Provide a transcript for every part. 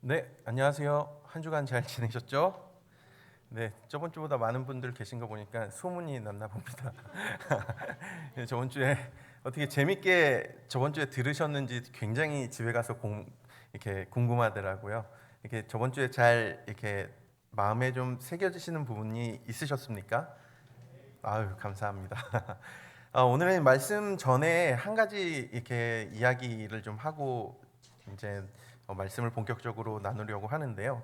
네, 안녕하세요. 한 주간 잘 지내셨죠? 네, 저번 주보다 많은 분들 계신 거 보니까 소문이 났나 봅니다. 네, 저번 주에 어떻게 재밌게 저번 주에 들으셨는지 굉장히 집에 가서 이렇게 궁금하더라고요. 이렇게 저번 주에 잘 이렇게 마음에 좀 새겨지시는 부분이 있으셨습니까? 아유, 감사합니다. 오늘은 말씀 전에 한 가지 이렇게 이야기를 좀 하고 이제 말씀을 본격적으로 나누려고 하는데요.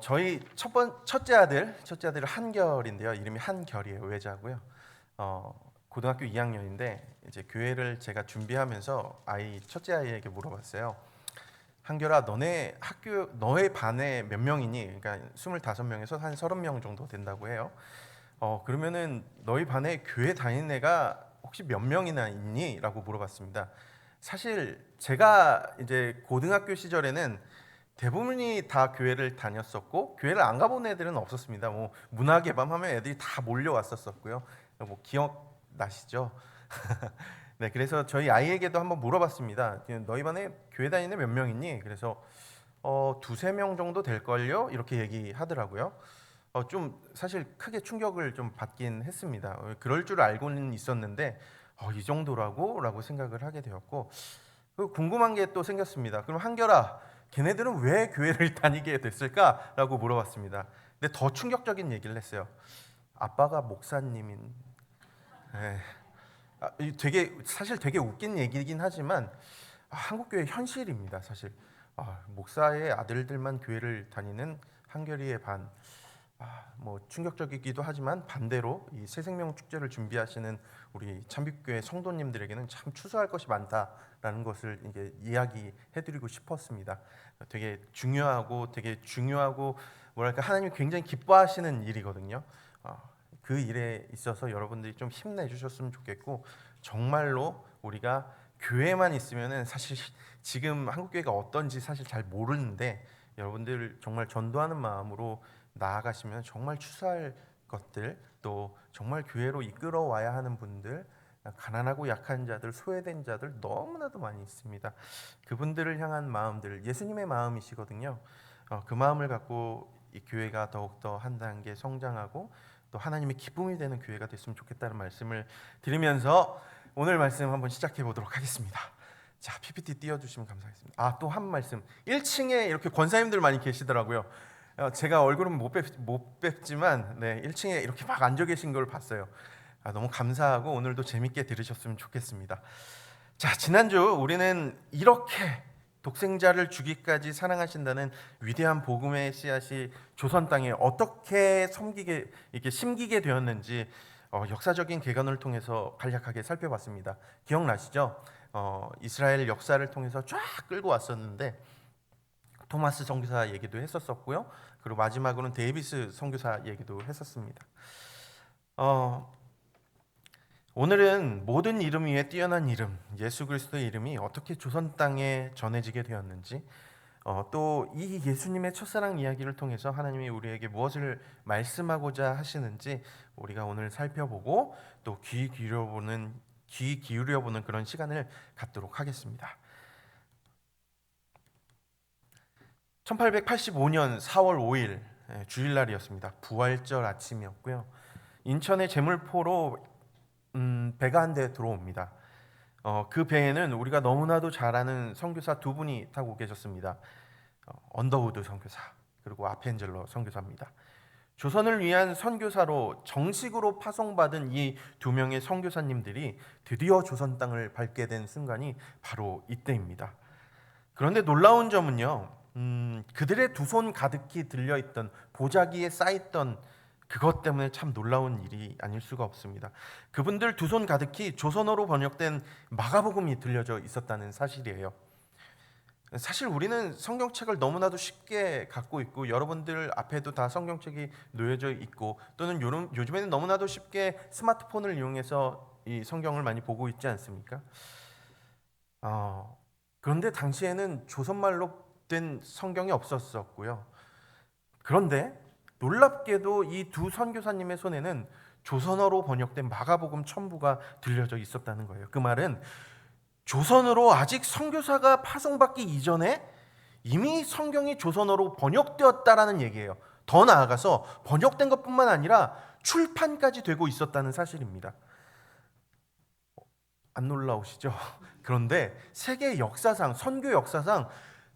저희 첫째 아들 한결인데요. 이름이 한결이에요. 외자고요. 고등학교 2학년인데 이제 교회를 제가 준비하면서 첫째 아이에게 물어봤어요. 한결아, 너의 반에 몇 명이니? 그러니까 25명에서 한 30명 정도 된다고 해요. 그러면은 너희 반에 교회 다니는 애가 혹시 몇 명이나 있니? 라고 물어봤습니다. 사실 제가 이제 고등학교 시절에는 대부분이 다 교회를 다녔었고 교회를 안 가본 애들은 없었습니다. 뭐 문화개방 하면 애들이 다 몰려왔었었고요. 뭐 기억나시죠? 네, 그래서 저희 아이에게도 한번 물어봤습니다. 너희 반에 교회 다니는 애 몇 명 있니? 그래서 두세 명 정도 될걸요? 이렇게 얘기하더라고요. 좀 사실 크게 충격을 좀 받긴 했습니다. 그럴 줄 알고는 있었는데 이 정도라고? 라고 생각을 하게 되었고 그리고 궁금한 게 또 생겼습니다. 그럼 한결아, 걔네들은 왜 교회를 다니게 됐을까? 라고 물어봤습니다. 근데 더 충격적인 얘기를 했어요. 아빠가 목사님인. 예. 사실 되게 웃긴 얘기긴 하지만 한국 교회 현실입니다. 사실 목사의 아들들만 교회를 다니는 한결이의 반. 뭐 충격적이기도 하지만 반대로 이 새생명 축제를 준비하시는 우리 참빛교회 성도님들에게는 참 추수할 것이 많다라는 것을 이제 이야기해드리고 싶었습니다. 되게 중요하고 뭐랄까 하나님이 굉장히 기뻐하시는 일이거든요. 그 일에 있어서 여러분들이 좀 힘내주셨으면 좋겠고 정말로 우리가 교회만 있으면은 사실 지금 한국 교회가 어떤지 사실 잘 모르는데 여러분들 정말 전도하는 마음으로 나아가시면 정말 추수할 것들 또 정말 교회로 이끌어 와야 하는 분들 가난하고 약한 자들 소외된 자들 너무나도 많이 있습니다. 그분들을 향한 마음들 예수님의 마음이시거든요. 그 마음을 갖고 이 교회가 더욱더 한 단계 성장하고 또 하나님의 기쁨이 되는 교회가 됐으면 좋겠다는 말씀을 드리면서 오늘 말씀 한번 시작해 보도록 하겠습니다. 자, PPT 띄워주시면 감사하겠습니다. 또 한 말씀. 1층에 이렇게 권사님들 많이 계시더라고요. 제가 얼굴은 못 뵙지만 1층에 이렇게 막 앉아 계신 걸 봤어요. 너무 감사하고 오늘도 재밌게 들으셨으면 좋겠습니다. 자, 지난주 우리는 이렇게 독생자를 주기까지 사랑하신다는 위대한 복음의 씨앗이 조선 땅에 어떻게 이렇게 심기게 되었는지 역사적인 개관을 통해서 간략하게 살펴봤습니다. 기억나시죠? 이스라엘 역사를 통해서 쫙 끌고 왔었는데 토마스 선교사 얘기도 했었고요. 그리고 마지막으로는 데이비스 선교사 얘기도 했었습니다. 오늘은 모든 이름 위에 뛰어난 이름 예수 그리스도의 이름이 어떻게 조선 땅에 전해지게 되었는지 또 이 예수님의 첫사랑 이야기를 통해서 하나님이 우리에게 무엇을 말씀하고자 하시는지 우리가 오늘 살펴보고 또 귀 기울여보는 그런 시간을 갖도록 하겠습니다. 1885년 4월 5일 주일날이었습니다. 부활절 아침이었고요. 인천의 제물포로 배가 한 대 들어옵니다. 그 배에는 우리가 너무나도 잘 아는 선교사 두 분이 타고 계셨습니다. 언더우드 선교사 그리고 아펜젤러 선교사입니다. 조선을 위한 선교사로 정식으로 파송받은 이 두 명의 선교사님들이 드디어 조선 땅을 밟게 된 순간이 바로 이때입니다. 그런데 놀라운 점은요, 그들의 두 손 가득히 들려있던 보자기에 쌓였던 그것 때문에 참 놀라운 일이 아닐 수가 없습니다. 그분들 두 손 가득히 조선어로 번역된 마가복음이 들려져 있었다는 사실이에요. 사실 우리는 성경책을 너무나도 쉽게 갖고 있고 여러분들 앞에도 다 성경책이 놓여져 있고 또는 요즘에는 너무나도 쉽게 스마트폰을 이용해서 이 성경을 많이 보고 있지 않습니까? 그런데 당시에는 조선말로 된 성경이 없었었고요. 그런데 놀랍게도 이 두 선교사님의 손에는 조선어로 번역된 마가복음 첨부가 들려져 있었다는 거예요. 그 말은 조선으로 아직 선교사가 파송받기 이전에 이미 성경이 조선어로 번역되었다라는 얘기예요. 더 나아가서 번역된 것뿐만 아니라 출판까지 되고 있었다는 사실입니다. 안 놀라우시죠? 그런데 세계 역사상, 선교 역사상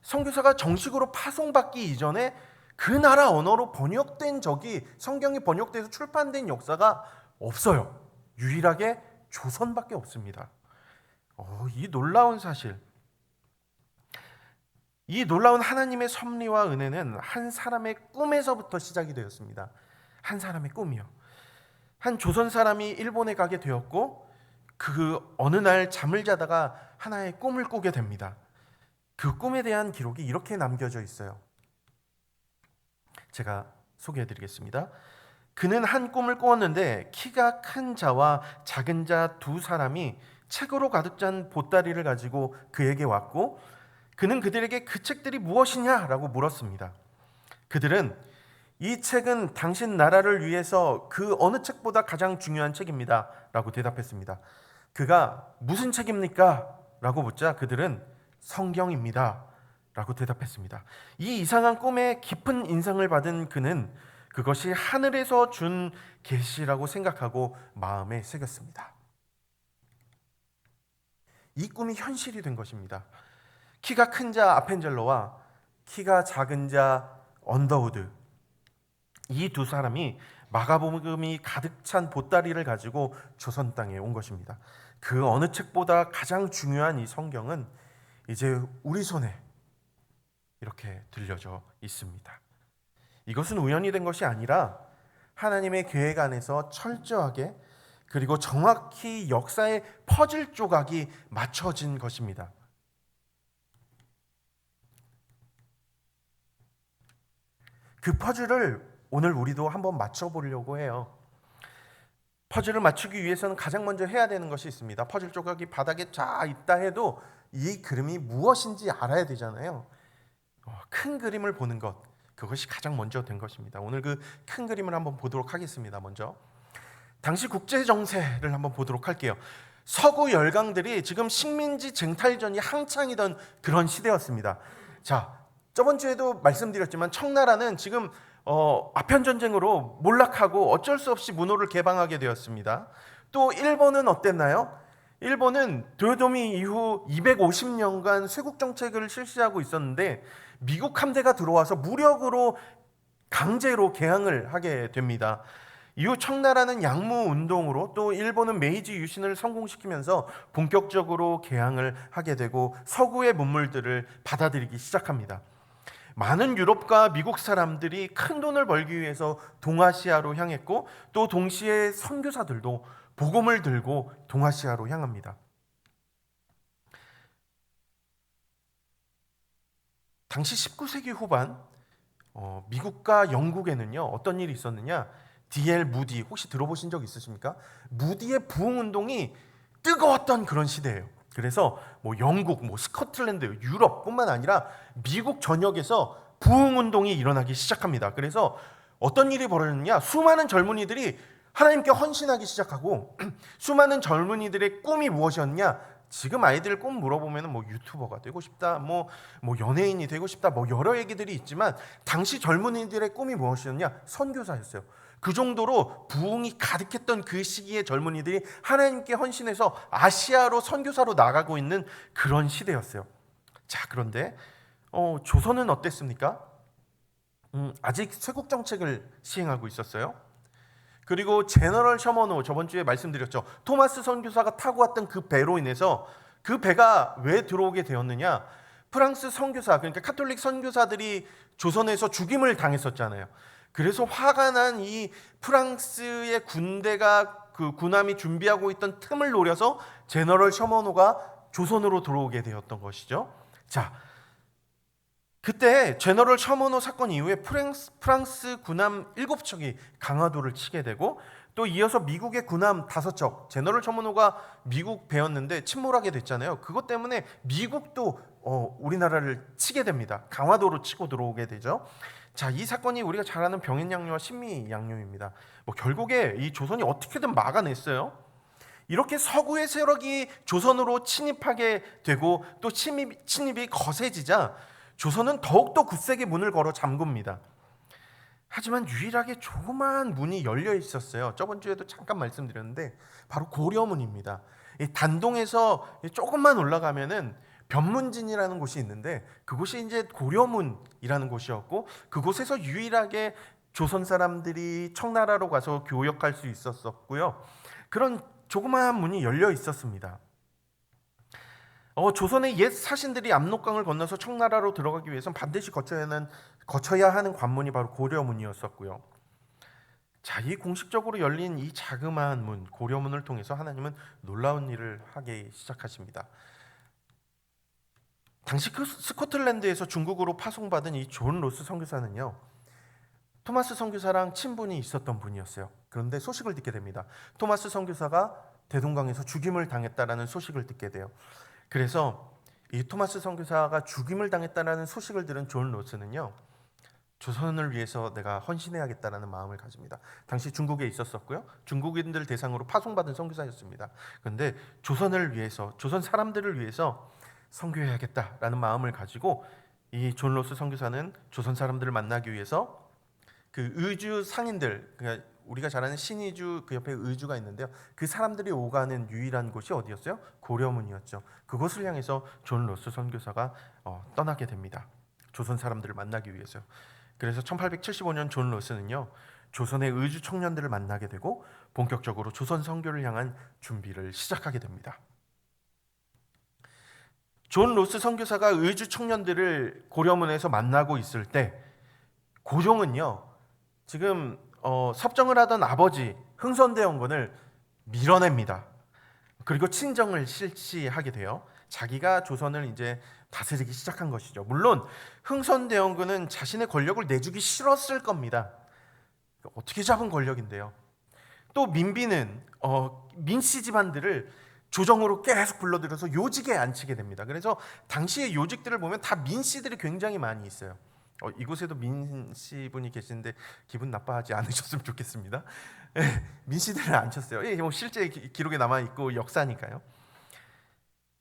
선교사가 정식으로 파송받기 이전에 그 나라 언어로 번역된 적이, 성경이 번역돼서 출판된 역사가 없어요. 유일하게 조선밖에 없습니다. 이 놀라운 사실, 이 놀라운 하나님의 섭리와 은혜는 한 사람의 꿈에서부터 시작이 되었습니다. 한 사람의 꿈이요. 한 조선 사람이 일본에 가게 되었고, 그 어느 날 잠을 자다가 하나의 꿈을 꾸게 됩니다. 그 꿈에 대한 기록이 이렇게 남겨져 있어요. 제가 소개해드리겠습니다. 그는 한 꿈을 꾸었는데 키가 큰 자와 작은 자 두 사람이 책으로 가득 찬 보따리를 가지고 그에게 왔고, 그는 그들에게 그 책들이 무엇이냐라고 물었습니다. 그들은 이 책은 당신 나라를 위해서 그 어느 책보다 가장 중요한 책입니다 라고 대답했습니다. 그가 무슨 책입니까? 라고 묻자 그들은 성경입니다 라고 대답했습니다. 이 이상한 꿈에 깊은 인상을 받은 그는 그것이 하늘에서 준 계시라고 생각하고 마음에 새겼습니다. 이 꿈이 현실이 된 것입니다. 키가 큰 자 아펜젤러와 키가 작은 자 언더우드, 이 두 사람이 마가복음이 가득 찬 보따리를 가지고 조선 땅에 온 것입니다. 그 어느 책보다 가장 중요한 이 성경은 이제 우리 손에 이렇게 들려져 있습니다. 이것은 우연이 된 것이 아니라 하나님의 계획 안에서 철저하게, 그리고 정확히 역사의 퍼즐 조각이 맞춰진 것입니다. 그 퍼즐을 오늘 우리도 한번 맞춰보려고 해요. 퍼즐을 맞추기 위해서는 가장 먼저 해야 되는 것이 있습니다. 퍼즐 조각이 바닥에 쫙 있다 해도 이 그림이 무엇인지 알아야 되잖아요. 큰 그림을 보는 것, 그것이 가장 먼저 된 것입니다. 오늘 그 큰 그림을 한번 보도록 하겠습니다. 먼저 당시 국제 정세를 한번 보도록 할게요. 서구 열강들이 지금 식민지 쟁탈전이 한창이던 그런 시대였습니다. 자, 저번 주에도 말씀드렸지만 청나라는 지금 아편 전쟁으로 몰락하고 어쩔 수 없이 문호를 개방하게 되었습니다. 또 일본은 어땠나요? 일본은 도요토미 이후 250년간 쇄국 정책을 실시하고 있었는데 미국 함대가 들어와서 무력으로 강제로 개항을 하게 됩니다. 이후 청나라는 양무 운동으로, 또 일본은 메이지 유신을 성공시키면서 본격적으로 개항을 하게 되고 서구의 문물들을 받아들이기 시작합니다. 많은 유럽과 미국 사람들이 큰 돈을 벌기 위해서 동아시아로 향했고, 또 동시에 선교사들도 복음을 들고 동아시아로 향합니다. 당시 19세기 후반 미국과 영국에는요 어떤 일이 있었느냐, D.L. 무디, 혹시 들어보신 적 있으십니까? 무디의 부흥운동이 뜨거웠던 그런 시대예요. 그래서 영국, 스코틀랜드, 유럽뿐만 아니라 미국 전역에서 부흥운동이 일어나기 시작합니다. 그래서 어떤 일이 벌어졌느냐, 수많은 젊은이들이 하나님께 헌신하기 시작하고, 수많은 젊은이들의 꿈이 무엇이었냐, 지금 아이들 꿈 물어보면 유튜버가 되고 싶다, 연예인이 되고 싶다, 여러 얘기들이 있지만 당시 젊은이들의 꿈이 무엇이었냐, 선교사였어요. 그 정도로 부흥이 가득했던 그 시기에 젊은이들이 하나님께 헌신해서 아시아로 선교사로 나가고 있는 그런 시대였어요. 자, 그런데 조선은 어땠습니까? 아직 쇄국 정책을 시행하고 있었어요. 그리고 제너럴 셔먼호, 저번 주에 말씀드렸죠. 토마스 선교사가 타고 왔던 그 배로 인해서, 그 배가 왜 들어오게 되었느냐, 프랑스 선교사, 그러니까 카톨릭 선교사들이 조선에서 죽임을 당했었잖아요. 그래서 화가 난 이 프랑스의 군대가, 그 군함이 준비하고 있던 틈을 노려서 제너럴 셔먼호가 조선으로 들어오게 되었던 것이죠. 자, 그때 제너럴 셔먼호 사건 이후에 프랑스 군함 7척이 강화도를 치게 되고, 또 이어서 미국의 군함 5척, 제너럴 셔먼호가 미국 배였는데 침몰하게 됐잖아요. 그것 때문에 미국도 우리나라를 치게 됩니다. 강화도로 치고 들어오게 되죠. 자, 이 사건이 우리가 잘 아는 병인양요와 신미양요입니다. 결국에 이 조선이 어떻게든 막아냈어요. 이렇게 서구의 세력이 조선으로 침입하게 되고, 또 침입이 거세지자 조선은 더욱더 굳세게 문을 걸어 잠굽니다. 하지만 유일하게 조그마한 문이 열려 있었어요. 저번 주에도 잠깐 말씀드렸는데 바로 고려문입니다. 이 단동에서 조금만 올라가면은 변문진이라는 곳이 있는데 그곳이 이제 고려문이라는 곳이었고 그곳에서 유일하게 조선 사람들이 청나라로 가서 교역할 수 있었고요. 그런 조그마한 문이 열려 있었습니다. 조선의 옛 사신들이 압록강을 건너서 청나라로 들어가기 위해서는 반드시 거쳐야 하는 관문이 바로 고려문이었었고요. 자, 이 공식적으로 열린 이 자그마한 문, 고려문을 통해서 하나님은 놀라운 일을 하기 시작하십니다. 당시 스코틀랜드에서 중국으로 파송받은 이 존 로스 선교사는요, 토마스 선교사랑 친분이 있었던 분이었어요. 그런데 소식을 듣게 됩니다. 토마스 선교사가 대동강에서 죽임을 당했다라는 소식을 듣게 돼요. 그래서 이 토마스 선교사가 죽임을 당했다라는 소식을 들은 존 로스는요, 조선을 위해서 내가 헌신해야겠다라는 마음을 가집니다. 당시 중국에 있었었고요. 중국인들 대상으로 파송받은 선교사였습니다. 그런데 조선을 위해서, 조선 사람들을 위해서 선교해야겠다라는 마음을 가지고 이 존 로스 선교사는 조선 사람들을 만나기 위해서 그 의주 상인들, 그러니까 우리가 잘 아는 신의주 그 옆에 의주가 있는데요. 그 사람들이 오가는 유일한 곳이 어디였어요? 고려문이었죠. 그곳을 향해서 존 로스 선교사가 떠나게 됩니다. 조선 사람들을 만나기 위해서요. 그래서 1875년 존 로스는요, 조선의 의주 청년들을 만나게 되고 본격적으로 조선 선교를 향한 준비를 시작하게 됩니다. 존 로스 선교사가 의주 청년들을 고려문에서 만나고 있을 때 고종은요, 지금 섭정을 하던 아버지 흥선대원군을 밀어냅니다. 그리고 친정을 실시하게 돼요. 자기가 조선을 이제 다스리기 시작한 것이죠. 물론 흥선대원군은 자신의 권력을 내주기 싫었을 겁니다. 어떻게 잡은 권력인데요. 또 민비는 민씨 집안들을 조정으로 계속 불러들여서 요직에 앉히게 됩니다. 그래서 당시의 요직들을 보면 다 민씨들이 굉장히 많이 있어요. 이곳에도 민씨 분이 계시는데 기분 나빠하지 않으셨으면 좋겠습니다. 민씨들을 앉혔어요. 뭐 실제 기록에 남아 있고 역사니까요.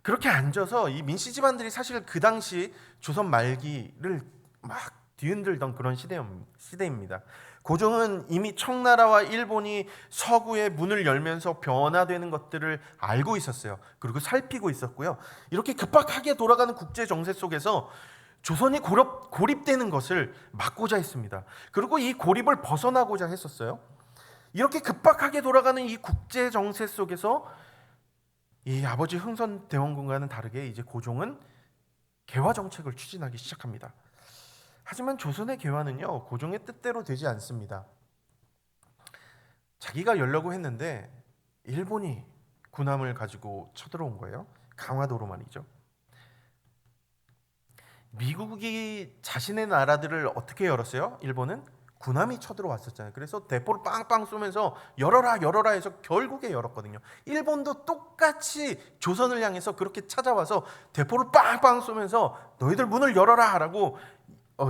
그렇게 앉아서 이 민씨 집안들이 사실 그 당시 조선 말기를 막 뒤흔들던 그런 시대입니다. 고종은 이미 청나라와 일본이 서구의 문을 열면서 변화되는 것들을 알고 있었어요. 그리고 살피고 있었고요. 이렇게 급박하게 돌아가는 국제 정세 속에서 조선이 고립되는 것을 막고자 했습니다. 그리고 이 고립을 벗어나고자 했었어요. 이렇게 급박하게 돌아가는 이 국제 정세 속에서 이 아버지 흥선대원군과는 다르게 이제 고종은 개화 정책을 추진하기 시작합니다. 하지만 조선의 개화는요, 고종의 뜻대로 되지 않습니다. 자기가 열려고 했는데 일본이 군함을 가지고 쳐들어온 거예요. 강화도로 말이죠. 미국이 자신의 나라들을 어떻게 열었어요? 일본은 군함이 쳐들어왔었잖아요. 그래서 대포를 빵빵 쏘면서 열어라 열어라 해서 결국에 열었거든요. 일본도 똑같이 조선을 향해서 그렇게 찾아와서 대포를 빵빵 쏘면서 너희들 문을 열어라 라고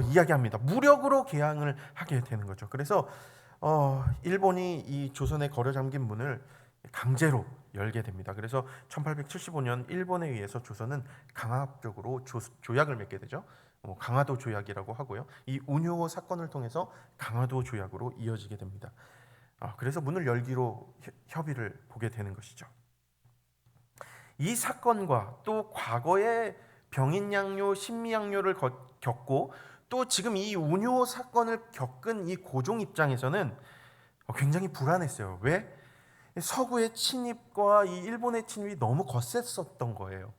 이야기합니다. 무력으로 개항을 하게 되는 거죠. 그래서 일본이 이 조선에 걸어 잠긴 문을 강제로 열게 됩니다. 그래서 1875년 일본에 의해서 조선은 강압적으로 조약을 맺게 되죠. 강화도 조약이라고 하고요. 이 운효호 사건을 통해서 강화도 조약으로 이어지게 됩니다. 그래서 문을 열기로 협의를 보게 되는 것이죠. 이 사건과 또 과거에 병인양요, 신미양요를 겪고 또 지금 이 운효호 사건을 겪은 이 고종 입장에서는 굉장히 불안했어요. 왜? 서구의 침입과 이 일본의 침입이 너무 거셌었던 거예요.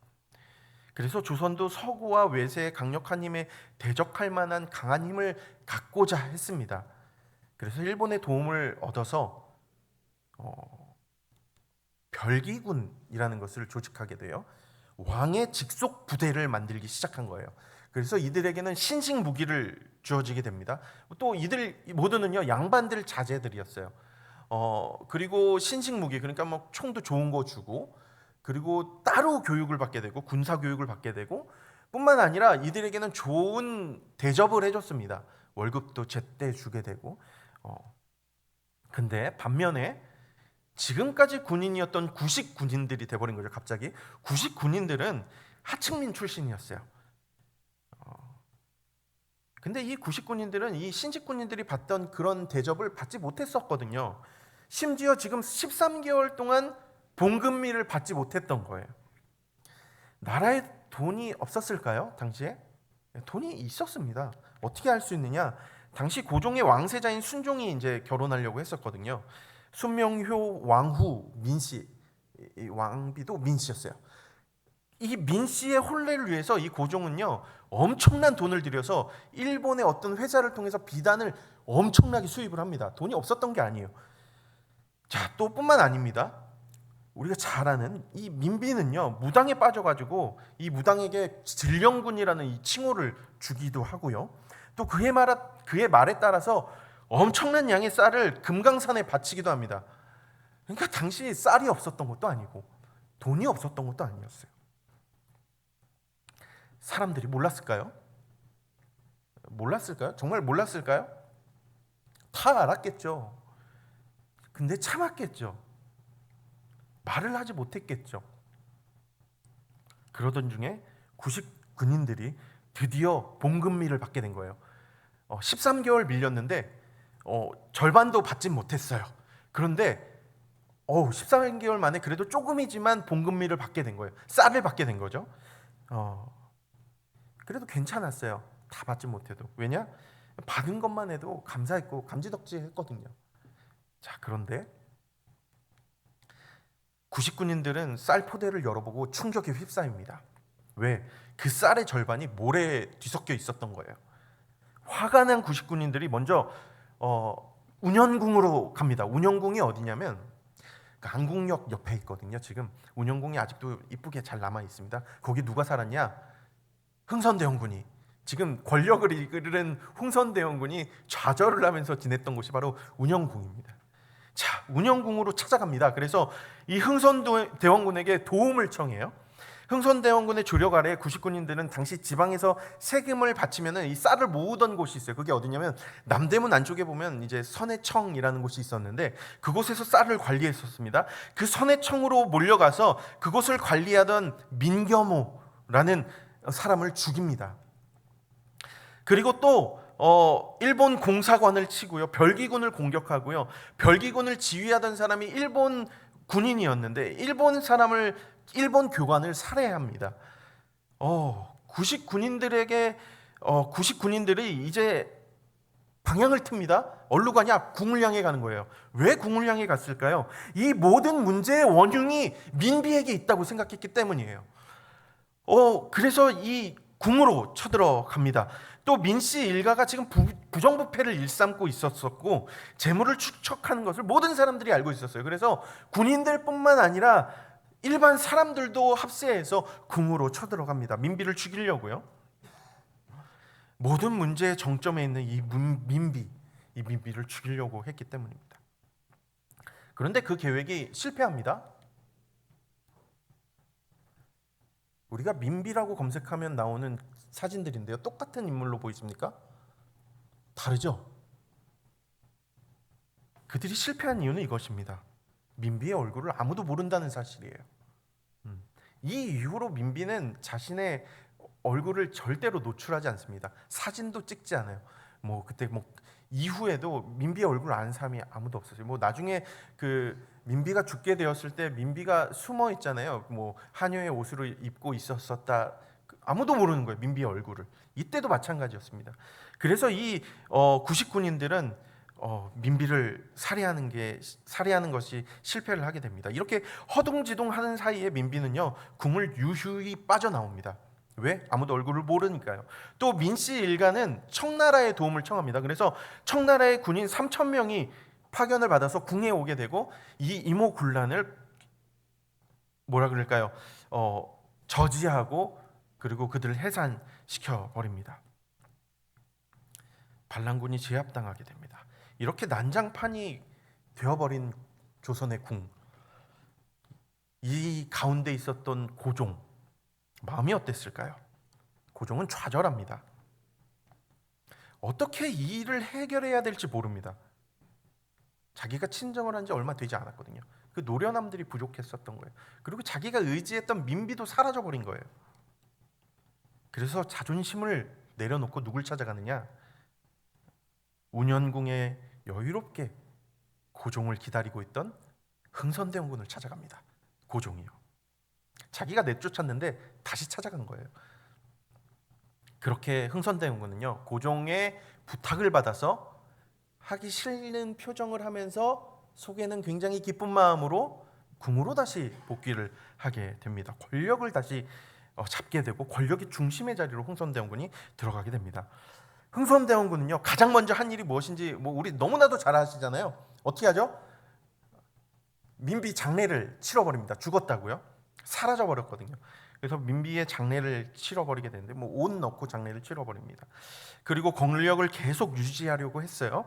그래서 조선도 서구와 외세의 강력한 힘에 대적할 만한 강한 힘을 갖고자 했습니다. 그래서 일본의 도움을 얻어서 별기군이라는 것을 조직하게 돼요. 왕의 직속 부대를 만들기 시작한 거예요. 그래서 이들에게는 신식 무기를 주어지게 됩니다. 또 이들 모두는요, 양반들 자제들이었어요. 그리고 신식 무기, 그러니까 뭐 총도 좋은 거 주고, 그리고 따로 교육을 받게 되고 군사 교육을 받게 되고, 뿐만 아니라 이들에게는 좋은 대접을 해줬습니다. 월급도 제때 주게 되고. 근데 반면에 지금까지 군인이었던 구식 군인들이 돼버린 거죠. 갑자기 구식 군인들은 하층민 출신이었어요. 근데 이 구식군인들은 이 신직군인들이 받던 그런 대접을 받지 못했었거든요. 심지어 지금 13개월 동안 봉급미를 받지 못했던 거예요. 나라에 돈이 없었을까요? 당시에? 돈이 있었습니다. 어떻게 할 수 있느냐? 당시 고종의 왕세자인 순종이 이제 결혼하려고 했었거든요. 순명효 왕후 민씨, 이 왕비도 민씨였어요. 이 민씨의 혼례를 위해서 이 고종은요 엄청난 돈을 들여서 일본의 어떤 회사를 통해서 비단을 엄청나게 수입을 합니다. 돈이 없었던 게 아니에요. 자, 또 뿐만 아닙니다. 우리가 잘 아는 이 민비는요 무당에 빠져가지고 이 무당에게 질령군이라는 이 칭호를 주기도 하고요. 또 그의 말에 따라서 엄청난 양의 쌀을 금강산에 바치기도 합니다. 그러니까 당시 쌀이 없었던 것도 아니고 돈이 없었던 것도 아니었어요. 사람들이 몰랐을까요? 몰랐을까요? 정말 몰랐을까요? 다 알았겠죠. 근데 참았겠죠. 말을 하지 못했겠죠. 그러던 중에 구식 군인들이 드디어 봉급미를 받게 된 거예요. 13개월 밀렸는데 절반도 받지 못했어요. 그런데 13개월 만에 그래도 조금이지만 봉급미를 받게 된 거예요. 쌀을 받게 된 거죠. 그래도 괜찮았어요. 다 받지 못해도. 왜냐? 받은 것만 해도 감사했고 감지덕지했거든요. 자, 그런데 구식군인들은 쌀 포대를 열어보고 충격에 휩싸입니다. 왜? 그 쌀의 절반이 모래에 뒤섞여 있었던 거예요. 화가 난 구식군인들이 먼저 운현궁으로 갑니다. 운현궁이 어디냐면 안국역 옆에 있거든요. 지금 운현궁이 아직도 이쁘게 잘 남아 있습니다. 거기 누가 살았냐? 흥선대원군이, 지금 권력을 이끌은 흥선대원군이 좌절을 하면서 지냈던 곳이 바로 운현궁입니다. 자, 운영궁으로 찾아갑니다. 그래서 이 흥선대원군에게 도움을 청해요. 흥선대원군의 조력 아래 구식군인들은 당시 지방에서 세금을 바치면 이 쌀을 모으던 곳이 있어요. 그게 어디냐면 남대문 안쪽에 보면 이제 선해청이라는 곳이 있었는데 그곳에서 쌀을 관리했었습니다. 그 선해청으로 몰려가서 그곳을 관리하던 민겸호라는 사람을 죽입니다. 그리고 또 일본 공사관을 치고요, 별기군을 공격하고요. 별기군을 지휘하던 사람이 일본 군인이었는데 일본 교관을 살해합니다. 구식 군인들이 이제 방향을 틉니다. 어디로 가냐? 궁을 향해 가는 거예요. 왜 궁을 향해 갔을까요? 이 모든 문제의 원흉이 민비에게 있다고 생각했기 때문이에요. 그래서 이 궁으로 쳐들어갑니다. 또 민씨 일가가 지금 부정부패를 일삼고 있었고 재물을 축적하는 것을 모든 사람들이 알고 있었어요. 그래서 군인들뿐만 아니라 일반 사람들도 합세해서 궁으로 쳐들어갑니다. 민비를 죽이려고요. 모든 문제의 정점에 있는 이 민비를 죽이려고 했기 때문입니다. 그런데 그 계획이 실패합니다. 우리가 민비라고 검색하면 나오는 사진들인데요, 똑같은 인물로 보이십니까? 다르죠? 그들이 실패한 이유는 이것입니다. 민비의 얼굴을 아무도 모른다는 사실이에요. 이 이후로 민비는 자신의 얼굴을 절대로 노출하지 않습니다. 사진도 찍지 않아요. 그때 이후에도 민비의 얼굴을 아는 사람이 아무도 없었어요. 나중에 그 민비가 죽게 되었을 때 민비가 숨어 있잖아요. 하녀의 옷을 입고 있었다. 아무도 모르는 거예요. 민비의 얼굴을. 이때도 마찬가지였습니다. 그래서 이 구식군인들은 민비를 살해하는 것이 실패를 하게 됩니다. 이렇게 허둥지둥하는 사이에 민비는요 궁을 유유히 빠져나옵니다. 왜? 아무도 얼굴을 모르니까요. 또 민씨 일가는 청나라의 도움을 청합니다. 그래서 청나라의 군인 3,000명이 파견을 받아서 궁에 오게 되고 이 이모군란을 저지하고 그리고 그들을 해산시켜 버립니다. 반란군이 제압당하게 됩니다. 이렇게 난장판이 되어버린 조선의 궁, 이 가운데 있었던 고종, 마음이 어땠을까요? 고종은 좌절합니다. 어떻게 이 일을 해결해야 될지 모릅니다. 자기가 친정을 한 지 얼마 되지 않았거든요. 그 노련함들이 부족했었던 거예요. 그리고 자기가 의지했던 민비도 사라져버린 거예요. 그래서 자존심을 내려놓고 누굴 찾아가느냐? 운현궁에 여유롭게 고종을 기다리고 있던 흥선대원군을 찾아갑니다. 고종이요. 자기가 내쫓았는데 다시 찾아간 거예요. 그렇게 흥선대원군은요, 고종의 부탁을 받아서 하기 싫은 표정을 하면서 속에는 굉장히 기쁜 마음으로 궁으로 다시 복귀를 하게 됩니다. 권력을 다시 잡게 되고 권력의 중심의 자리로 흥선대원군이 들어가게 됩니다. 흥선대원군은요, 가장 먼저 한 일이 무엇인지 우리 너무나도 잘 아시잖아요. 어떻게 하죠? 민비 장례를 치러버립니다. 죽었다고요? 사라져버렸거든요. 그래서 민비의 장례를 치러버리게 되는데 옷 넣고 장례를 치러버립니다. 그리고 권력을 계속 유지하려고 했어요.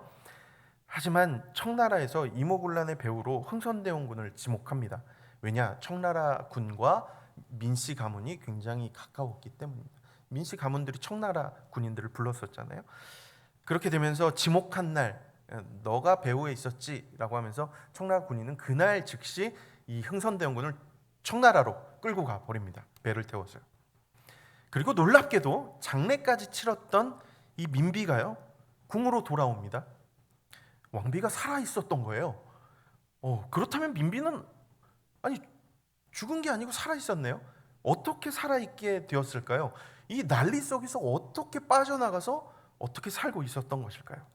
하지만 청나라에서 이모군란의 배후로 흥선대원군을 지목합니다. 왜냐? 청나라 군과 민씨 가문이 굉장히 가까웠기 때문입니다. 민씨 가문들이 청나라 군인들을 불렀었잖아요. 그렇게 되면서 지목한 날, 너가 배후에 있었지라고 하면서 청나라 군인은 그날 즉시 이 흥선대원군을 청나라로 끌고 가 버립니다. 배를 태워서요. 그리고 놀랍게도 장례까지 치렀던 이 민비가요, 궁으로 돌아옵니다. 왕비가 살아 있었던 거예요. 그렇다면 민비는 죽은 게 아니고 살아 있었네요. 어떻게 살아 있게 되었을까요? 이 난리 속에서 어떻게 빠져나가서 어떻게 살고 있었던 것일까요?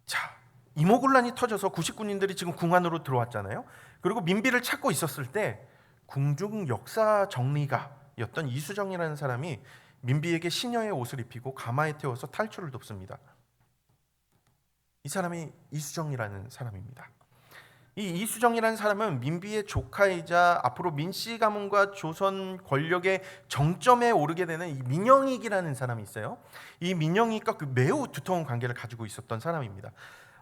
자, 이모군란이 터져서 구식군인들이 지금 궁 안으로 들어왔잖아요. 그리고 민비를 찾고 있었을 때 궁중 역사 정리가였던 이수정이라는 사람이 민비에게 시녀의 옷을 입히고 가마에 태워서 탈출을 돕습니다. 이 사람이 이수정이라는 사람입니다. 이 이수정이라는 사람은 민비의 조카이자 앞으로 민씨 가문과 조선 권력의 정점에 오르게 되는 이 민영익이라는 사람이 있어요. 이 민영익과 매우 두터운 관계를 가지고 있었던 사람입니다.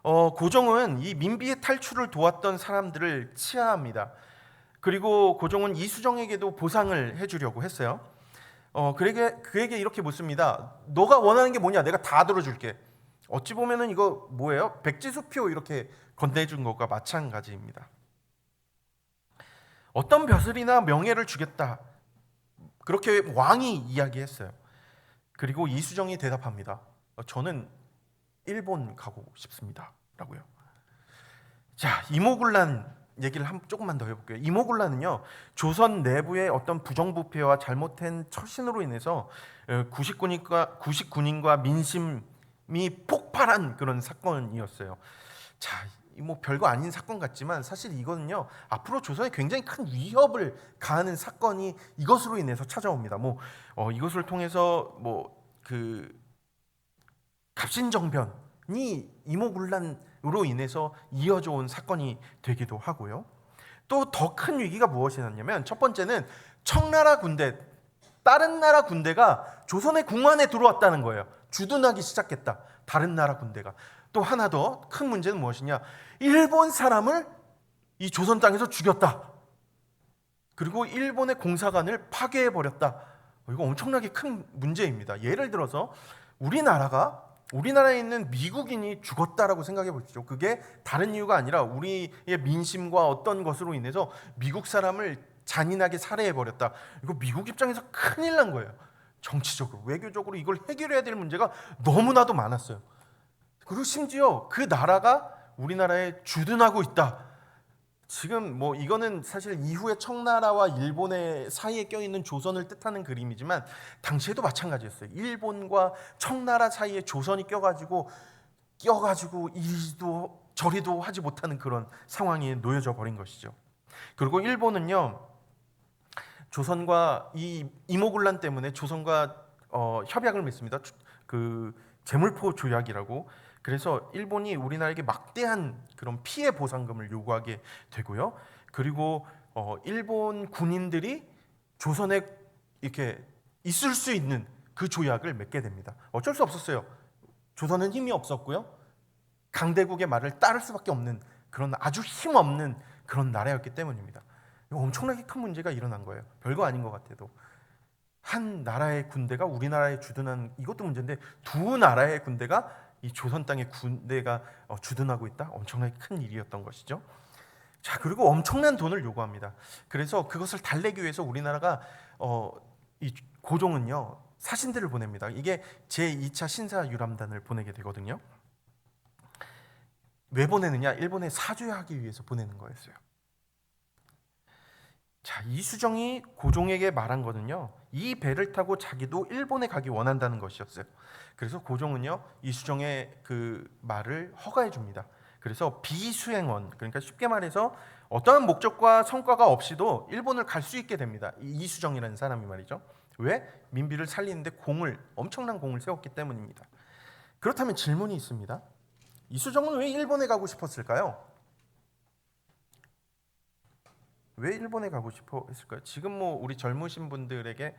고종은 이 민비의 탈출을 도왔던 사람들을 치하합니다. 그리고 고종은 이수정에게도 보상을 해주려고 했어요. 그에게 이렇게 묻습니다. 너가 원하는 게 뭐냐? 내가 다 들어줄게. 어찌 보면은 이거 뭐예요? 백지수표 이렇게 건네준 것과 마찬가지입니다. 어떤 벼슬이나 명예를 주겠다, 그렇게 왕이 이야기했어요. 그리고 이수정이 대답합니다. 저는 일본 가고 싶습니다 라고요. 자, 이모군란 얘기를 조금만 더 해볼게요. 이모군란은요, 조선 내부의 어떤 부정부패와 잘못된 처신으로 인해서 구식군인과 민심이 폭발한 그런 사건이었어요. 자, 별거 아닌 사건 같지만 사실 이거는요, 앞으로 조선에 굉장히 큰 위협을 가하는 사건이 이것으로 인해서 찾아옵니다. 이것을 통해서 갑신정변이 이모군란으로 인해서 이어져 온 사건이 되기도 하고요. 또 더 큰 위기가 무엇이었냐면, 첫 번째는 청나라 군대, 다른 나라 군대가 조선의 궁 안에 들어왔다는 거예요. 주둔하기 시작했다, 다른 나라 군대가. 또 하나 더 큰 문제는 무엇이냐? 일본 사람을 이 조선 땅에서 죽였다. 그리고 일본의 공사관을 파괴해버렸다. 이거 엄청나게 큰 문제입니다. 예를 들어서 우리나라에 있는 미국인이 죽었다라고 생각해 보십시오. 그게 다른 이유가 아니라 우리의 민심과 어떤 것으로 인해서 미국 사람을 잔인하게 살해해버렸다. 이거 미국 입장에서 큰일 난 거예요. 정치적으로, 외교적으로 이걸 해결해야 될 문제가 너무나도 많았어요. 그리고 심지어 그 나라가 우리나라에 주둔하고 있다. 지금 이거는 사실 이후에 청나라와 일본의 사이에 껴있는 조선을 뜻하는 그림이지만 당시에도 마찬가지였어요. 일본과 청나라 사이에 조선이 껴가지고 이리도 저리도 하지 못하는 그런 상황에 놓여져 버린 것이죠. 그리고 일본은요, 조선과 이 이모군란 때문에 조선과 협약을 맺습니다. 그 제물포 조약이라고. 그래서 일본이 우리나라에게 막대한 그런 피해 보상금을 요구하게 되고요. 그리고 일본 군인들이 조선에 이렇게 있을 수 있는 그 조약을 맺게 됩니다. 어쩔 수 없었어요. 조선은 힘이 없었고요. 강대국의 말을 따를 수밖에 없는 그런 아주 힘없는 그런 나라였기 때문입니다. 이거 엄청나게 큰 문제가 일어난 거예요. 별거 아닌 것 같아도. 한 나라의 군대가 우리나라에 주둔한, 이것도 문제인데 두 나라의 군대가 이 조선 땅에 군대가 주둔하고 있다. 엄청나게 큰 일이었던 것이죠. 자, 그리고 엄청난 돈을 요구합니다. 그래서 그것을 달래기 위해서 우리나라가 이 고종은요, 사신들을 보냅니다. 이게 제2차 신사유람단을 보내게 되거든요. 왜 보내느냐? 일본에 사죄하기 위해서 보내는 거였어요. 자, 이수정이 고종에게 말한 거는요, 이 배를 타고 자기도 일본에 가기 원한다는 것이었어요. 그래서 고종은요, 이수정의 그 말을 허가해 줍니다. 그래서 비수행원, 그러니까 쉽게 말해서 어떠한 목적과 성과가 없이도 일본을 갈 수 있게 됩니다. 이 이수정이라는 사람이 말이죠. 왜? 민비를 살리는데 엄청난 공을 세웠기 때문입니다. 그렇다면 질문이 있습니다. 이수정은 왜 일본에 가고 싶었을까요? 왜 일본에 가고 싶어 했을까요? 지금 뭐 우리 젊으신 분들에게,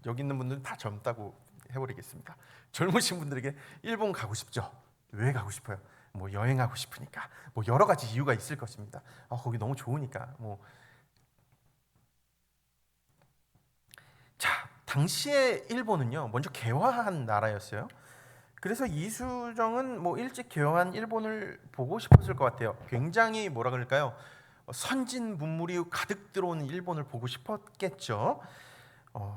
여기 있는 분들은 다 젊다고 해버리겠습니다. 젊으신 분들에게 일본 가고 싶죠? 왜 가고 싶어요? 뭐 여행하고 싶으니까, 뭐 여러 가지 이유가 있을 것입니다. 거기 너무 좋으니까. 자, 당시에 일본은요, 먼저 개화한 나라였어요. 그래서 이수정은 뭐 일찍 개화한 일본을 보고 싶었을 것 같아요. 굉장히 뭐라 그럴까요? 선진 문물이 가득 들어오는 일본을 보고 싶었겠죠.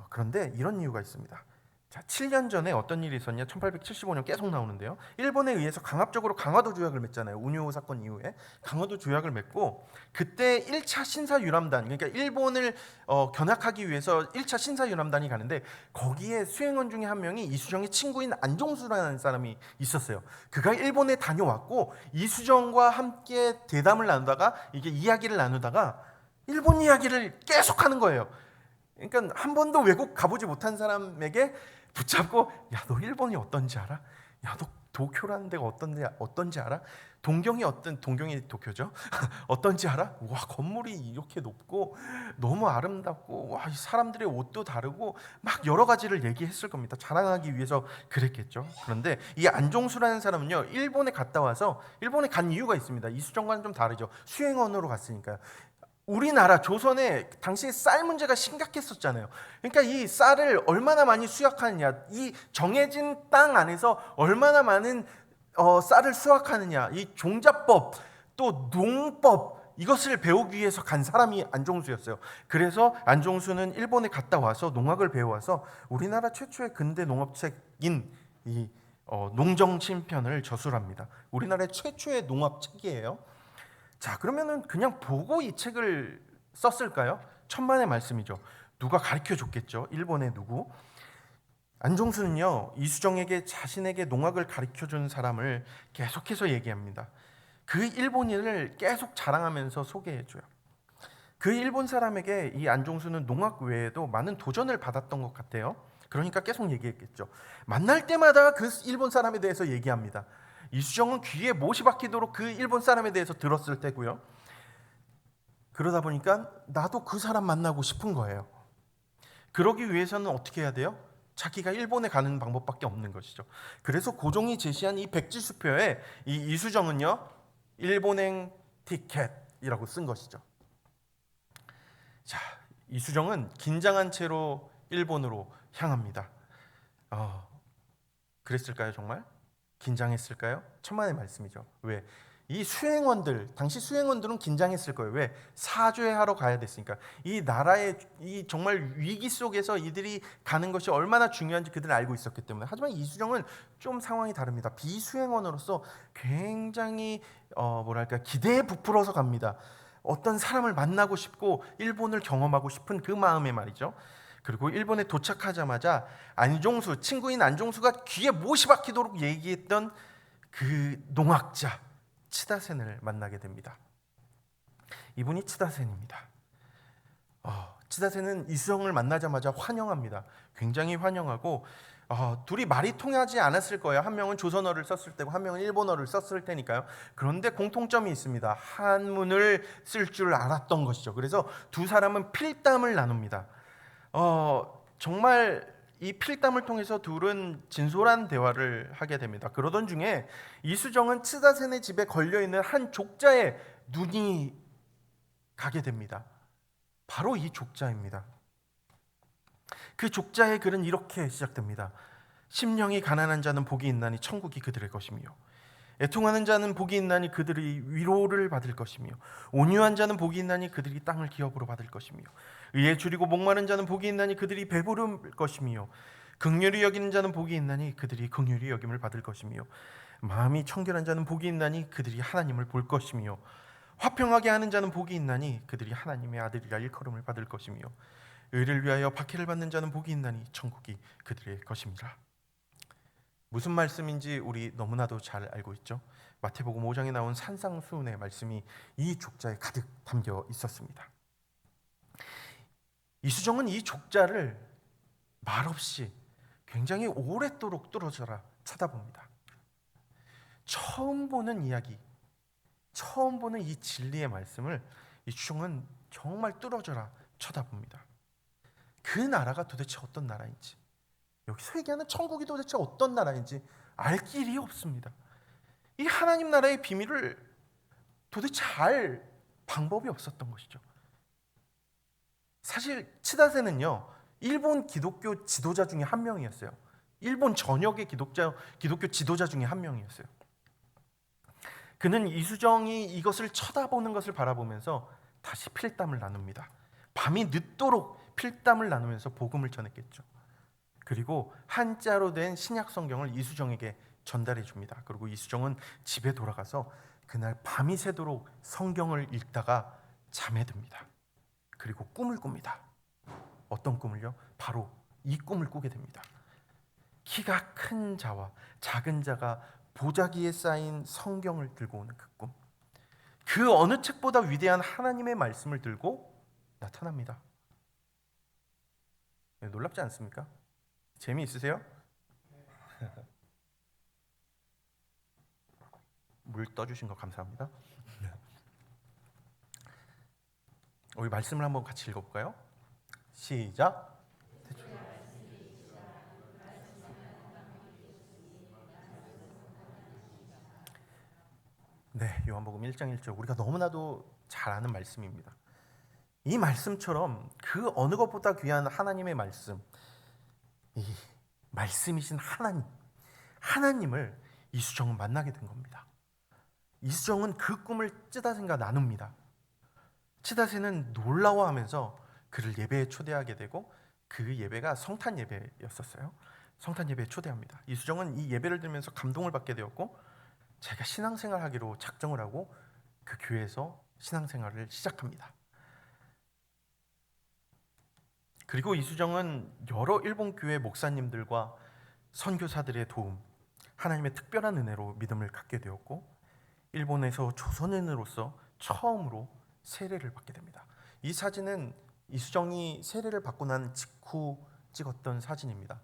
그런데 이런 이유가 있습니다. 자, 7년 전에 어떤 일이 있었냐? 1875년 계속 나오는데요. 일본에 의해서 강압적으로 강화도 조약을 맺잖아요. 운요 사건 이후에 강화도 조약을 맺고, 그때 1차 신사유람단, 그러니까 일본을 견학하기 위해서 1차 신사유람단이 가는데, 거기에 수행원 중에 한 명이 이수정의 친구인 안종수라는 사람이 있었어요. 그가 일본에 다녀왔고 이수정과 함께 대담을 나누다가, 이게 이야기를 나누다가 일본 이야기를 계속하는 거예요. 그러니까 한 번도 외국 가보지 못한 사람에게 붙잡고, 야, 너 일본이 어떤지 알아? 야, 너 도쿄라는 데가 어떤지 알아? 동경이 도쿄죠? 어떤지 알아? 와, 건물이 이렇게 높고 너무 아름답고, 와, 이 사람들의 옷도 다르고, 막 여러 가지를 얘기했을 겁니다. 자랑하기 위해서 그랬겠죠. 그런데 이 안종수라는 사람은요, 일본에 갔다 와서, 일본에 간 이유가 있습니다. 이수정과는 좀 다르죠. 수행원으로 갔으니까요. 우리나라 조선에 당시에 쌀 문제가 심각했었잖아요. 그러니까 이 쌀을 얼마나 많이 수확하느냐, 이 정해진 땅 안에서 얼마나 많은 쌀을 수확하느냐, 이 종자법, 또 농법, 이것을 배우기 위해서 간 사람이 안종수였어요. 그래서 안종수는 일본에 갔다 와서 농학을 배워와서 우리나라 최초의 근대 농업책인 이 농정심편을 저술합니다. 우리나라의 최초의 농업책이에요. 자, 그러면은 그냥 보고 이 책을 썼을까요? 천만의 말씀이죠. 누가 가르쳐 줬겠죠. 일본의 누구? 안종수는요, 이수정에게 자신에게 농학을 가르쳐 준 사람을 계속해서 얘기합니다. 그 일본인을 계속 자랑하면서 소개해 줘요. 그 일본 사람에게 이 안종수는 농학 외에도 많은 도전을 받았던 것 같아요. 그러니까 계속 얘기했겠죠. 만날 때마다 그 일본 사람에 대해서 얘기합니다. 이수정은 귀에 못이 박히도록 그 일본 사람에 대해서 들었을 테고요. 그러다 보니까 나도 그 사람 만나고 싶은 거예요. 그러기 위해서는 어떻게 해야 돼요? 자기가 일본에 가는 방법밖에 없는 것이죠. 그래서 고종이 제시한 이 백지수표에 이 이수정은요, 일본행 티켓이라고 쓴 것이죠. 자, 이수정은 긴장한 채로 일본으로 향합니다. 그랬을까요, 정말? 긴장했을까요? 천만의 말씀이죠. 왜? 이 수행원들, 당시 수행원들은 긴장했을 거예요. 왜? 사죄하러 가야 됐으니까. 이 나라의 이 정말 위기 속에서 이들이 가는 것이 얼마나 중요한지 그들은 알고 있었기 때문에. 하지만 이수정은 좀 상황이 다릅니다. 비수행원으로서 굉장히 기대에 부풀어서 갑니다. 어떤 사람을 만나고 싶고 일본을 경험하고 싶은 그 마음에 말이죠. 그리고 일본에 도착하자마자 안종수, 친구인 안종수가 귀에 못이 박히도록 얘기했던 그 농학자 치다센을 만나게 됩니다. 이분이 치다센입니다. 치다센은 이수정을 만나자마자 환영합니다. 굉장히 환영하고, 둘이 말이 통하지 않았을 거예요. 한 명은 조선어를 썼을 때고 한 명은 일본어를 썼을 테니까요. 그런데 공통점이 있습니다. 한문을 쓸 줄 알았던 것이죠. 그래서 두 사람은 필담을 나눕니다. 정말 이 필담을 통해서 둘은 진솔한 대화를 하게 됩니다. 그러던 중에 이수정은 치다센의 집에 걸려있는 한 족자에 눈이 가게 됩니다. 바로 이 족자입니다. 그 족자의 글은 이렇게 시작됩니다. 심령이 가난한 자는 복이 있나니 천국이 그들의 것이며 애통하는 자는 복이 있나니 그들이 위로를 받을 것이며 온유한 자는 복이 있나니 그들이 땅을 기업으로 받을 것이며 의에 줄이고 목마른 자는 복이 있나니 그들이 배부를 것이며 긍휼히 여기는 자는 복이 있나니 그들이 긍휼히 여김을 받을 것이며 마음이 청결한 자는 복이 있나니 그들이 하나님을 볼 것이며 화평하게 하는 자는 복이 있나니 그들이 하나님의 아들이라 일컬음을 받을 것이며 의를 위하여 박해를 받는 자는 복이 있나니 천국이 그들의 것입니다. 무슨 말씀인지 우리 너무나도 잘 알고 있죠. 마태복음 5장에 나온 산상수훈의 말씀이 이 족자에 가득 담겨 있었습니다. 이수정은 이 족자를 말없이 굉장히 오랫도록 뚫어져라 쳐다봅니다. 처음 보는 이야기, 처음 보는 이 진리의 말씀을 이수정은 정말 뚫어져라 쳐다봅니다. 그 나라가 도대체 어떤 나라인지, 여기서 얘기하는 천국이 도대체 어떤 나라인지 알 길이 없습니다. 이 하나님 나라의 비밀을 도대체 알 방법이 없었던 것이죠. 사실 치다세는요, 일본 기독교 지도자 중에 한 명이었어요. 일본 전역의 기독교 지도자 중에 한 명이었어요. 그는 이수정이 이것을 쳐다보는 것을 바라보면서 다시 필담을 나눕니다. 밤이 늦도록 필담을 나누면서 복음을 전했겠죠. 그리고 한자로 된 신약 성경을 이수정에게 전달해 줍니다. 그리고 이수정은 집에 돌아가서 그날 밤이 새도록 성경을 읽다가 잠에 듭니다. 그리고 꿈을 꿉니다. 어떤 꿈을요? 바로 이 꿈을 꾸게 됩니다. 키가 큰 자와 작은 자가 보자기에 쌓인 성경을 들고 오는 그 꿈. 그 어느 책보다 위대한 하나님의 말씀을 들고 나타납니다. 놀랍지 않습니까? 재미있으세요? 물 떠주신 거 감사합니다. 우리 말씀을 한번 같이 읽어볼까요? 시작. 네, 요한복음 1장 1절 우리가 너무나도 잘 아는 말씀입니다. 이 말씀처럼 그 어느 것보다 귀한 하나님의 말씀, 이 말씀이신 하나님을 이수정은 만나게 된 겁니다. 이수정은 그 꿈을 찌다센과 나눕니다. 치다세는 놀라워하면서 그를 예배에 초대하게 되고 그 예배가 성탄 예배였었어요. 성탄 예배에 초대합니다. 이수정은 이 예배를 들으면서 감동을 받게 되었고 자기가 신앙생활하기로 작정을 하고 그 교회에서 신앙생활을 시작합니다. 그리고 이수정은 여러 일본 교회 목사님들과 선교사들의 도움, 하나님의 특별한 은혜로 믿음을 갖게 되었고 일본에서 조선인으로서 처음으로 세례를 받게 됩니다. 이 사진은 이수정이 세례를 받고 난 직후 찍었던 사진입니다.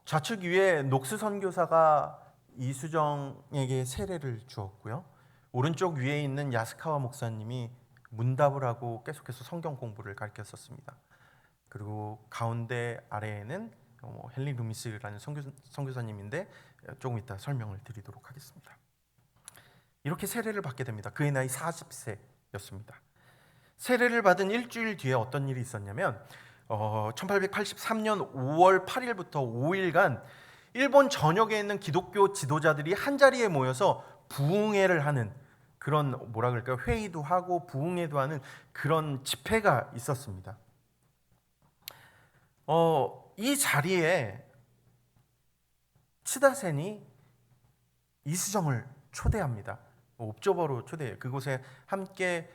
좌측 위에 녹스 선교사가 이수정에게 세례를 주었고요. 오른쪽 위에 있는 야스카와 목사님이 문답을 하고 계속해서 성경 공부를 가르쳤었습니다. 그리고 가운데 아래에는 헨리 루미스라는 선교사님인데 조금 이따 설명을 드리도록 하겠습니다. 이렇게 세례를 받게 됩니다. 그의 나이 40세였습니다. 세례를 받은 일주일 뒤에 어떤 일이 있었냐면 1883년 5월 8일부터 5일간 일본 전역에 있는 기독교 지도자들이 한자리에 모여서 부흥회를 하는 그런 회의도 하고 부흥회도 하는 그런 집회가 있었습니다. 이 자리에 치다센이 이수정을 초대합니다. 옵저버로 초대해요. 그곳에 함께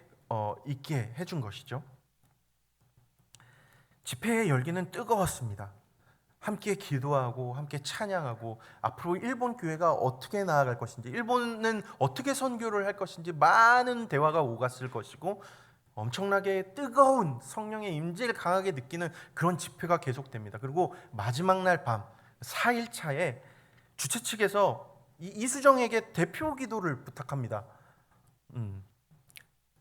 있게 해준 것이죠. 집회의 열기는 뜨거웠습니다. 함께 기도하고 함께 찬양하고 앞으로 일본 교회가 어떻게 나아갈 것인지, 일본은 어떻게 선교를 할 것인지 많은 대화가 오갔을 것이고 엄청나게 뜨거운 성령의 임재를 강하게 느끼는 그런 집회가 계속됩니다. 그리고 마지막 날 밤 4일차에 주최 측에서 이수정에게 대표 기도를 부탁합니다.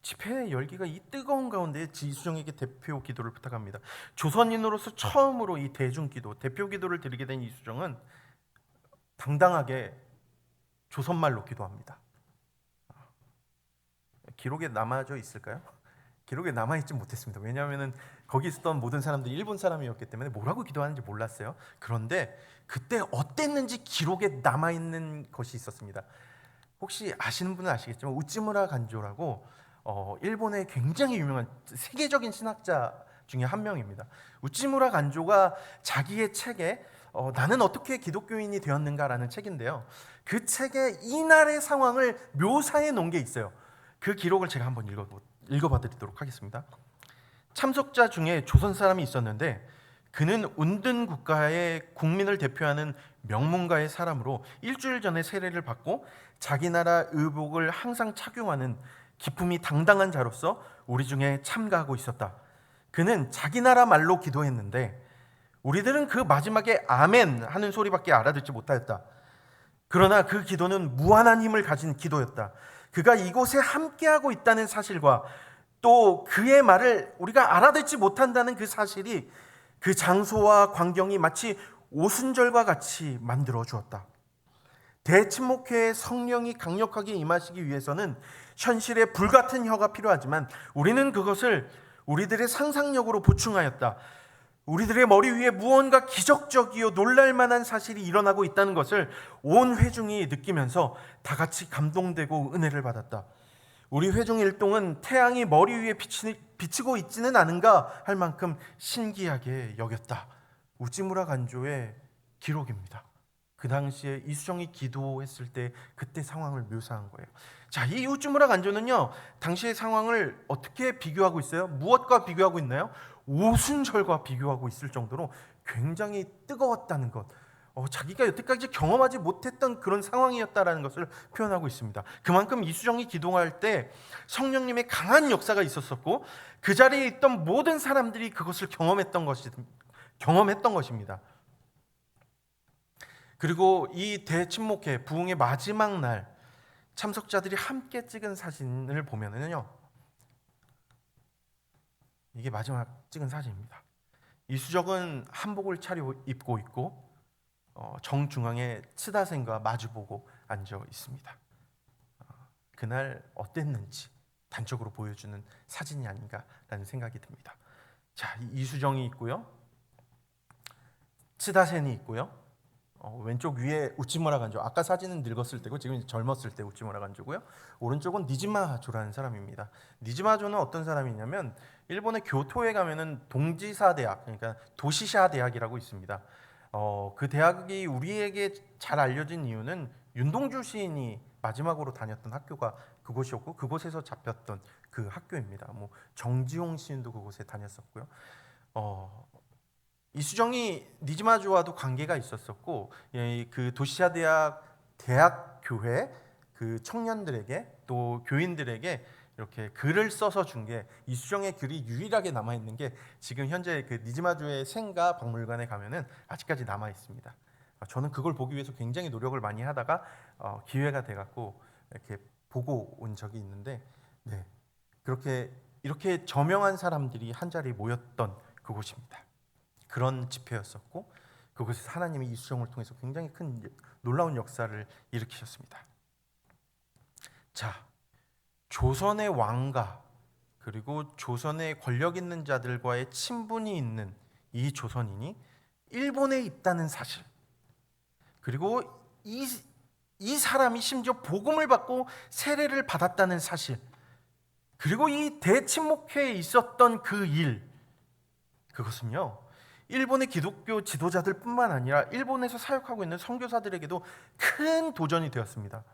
집회의 열기가 이 뜨거운 가운데 이수정에게 대표 기도를 부탁합니다. 조선인으로서 처음으로 이 대중기도, 대표 기도를 드리게 된 이수정은 당당하게 조선말로 기도합니다. 기록에 남아져 있을까요? 기록에 남아있지 못했습니다. 왜냐하면 거기 있었던 모든 사람들이 일본 사람이었기 때문에 뭐라고 기도하는지 몰랐어요. 그런데 그때 어땠는지 기록에 남아있는 것이 있었습니다. 혹시 아시는 분은 아시겠지만 우찌무라 간조라고 일본의 굉장히 유명한 세계적인 신학자 중에 한 명입니다. 우찌무라 간조가 자기의 책에 나는 어떻게 기독교인이 되었는가라는 책인데요. 그 책에 이날의 상황을 묘사해 놓은 게 있어요. 그 기록을 제가 한번 읽어봐 드리도록 하겠습니다. 참석자 중에 조선 사람이 있었는데 그는 운든 국가의 국민을 대표하는 명문가의 사람으로 일주일 전에 세례를 받고 자기 나라 의복을 항상 착용하는 기품이 당당한 자로서 우리 중에 참가하고 있었다. 그는 자기 나라 말로 기도했는데 우리들은 그 마지막에 아멘 하는 소리밖에 알아듣지 못하였다. 그러나 그 기도는 무한한 힘을 가진 기도였다. 그가 이곳에 함께하고 있다는 사실과 또 그의 말을 우리가 알아듣지 못한다는 그 사실이 그 장소와 광경이 마치 오순절과 같이 만들어 주었다. 대침목회에 성령이 강력하게 임하시기 위해서는 현실의 불같은 혀가 필요하지만 우리는 그것을 우리들의 상상력으로 보충하였다. 우리들의 머리 위에 무언가 기적적이요 놀랄만한 사실이 일어나고 있다는 것을 온 회중이 느끼면서 다 같이 감동되고 은혜를 받았다. 우리 회중 일동은 태양이 머리 위에 비치고 있지는 않은가 할 만큼 신기하게 여겼다. 우찌무라 간조의 기록입니다. 그 당시에 이수정이 기도했을 때 그때 상황을 묘사한 거예요. 자, 이 우찌무라 간조는요, 당시의 상황을 어떻게 비교하고 있어요? 무엇과 비교하고 있나요? 오순절과 비교하고 있을 정도로 굉장히 뜨거웠다는 것, 자기가 여태까지 경험하지 못했던 그런 상황이었다라는 것을 표현하고 있습니다. 그만큼 이수정이 기도할 때 성령님의 강한 역사가 있었었고 그 자리에 있던 모든 사람들이 그것을 경험했던 것입니다. 그리고 이 대침목회 부흥의 마지막 날 참석자들이 함께 찍은 사진을 보면은요, 이게 마지막 찍은 사진입니다. 이수정은 한복을 차려입고 있고 정중앙에 츠다센과 마주보고 앉아 있습니다. 그날 어땠는지 단적으로 보여주는 사진이 아닌가라는 생각이 듭니다. 자, 이수정이 있고요, 츠다센이 있고요, 왼쪽 위에 우찌무라 간조, 아까 사진은 늙었을 때고 지금 젊었을 때 우찌무라 간조고요. 오른쪽은 니지마조라는 사람입니다. 니지마조는 어떤 사람이냐면 일본의 교토에 가면은 동지사 대학, 그러니까 도시샤 대학이라고 있습니다. 그 대학이 우리에게 잘 알려진 이유는 윤동주 시인이 마지막으로 다녔던 학교가 그곳이었고 그곳에서 잡혔던 그 학교입니다. 뭐 정지용 시인도 그곳에 다녔었고요. 이수정이 니지마조와도 관계가 있었었고 그 도시샤 대학 교회 그 청년들에게 또 교인들에게 이렇게 글을 써서 준 게 이수정의 글이 유일하게 남아 있는 게 지금 현재 그 니지마조의 생가 박물관에 가면은 아직까지 남아 있습니다. 저는 그걸 보기 위해서 굉장히 노력을 많이 하다가 기회가 돼갖고 이렇게 보고 온 적이 있는데, 네, 이렇게 저명한 사람들이 한 자리에 모였던 그곳입니다. 그런 집회였었고 그곳에서 하나님이 이수정을 통해서 굉장히 큰 놀라운 역사를 일으키셨습니다. 자, 조선의 왕가 그리고 조선의 권력 있는 자들과의 친분이 있는 이 조선인이 일본에 있다는 사실, 그리고 이 사람이 심지어 복음을 받고 세례를 받았다는 사실, 그리고 이 대침목회에 있었던 그 일, 그것은요 일본의 기독교 지도자들뿐만 아니라 일본에서 사역하고 있는 선교사들에게도 큰 도전이 되었습니다.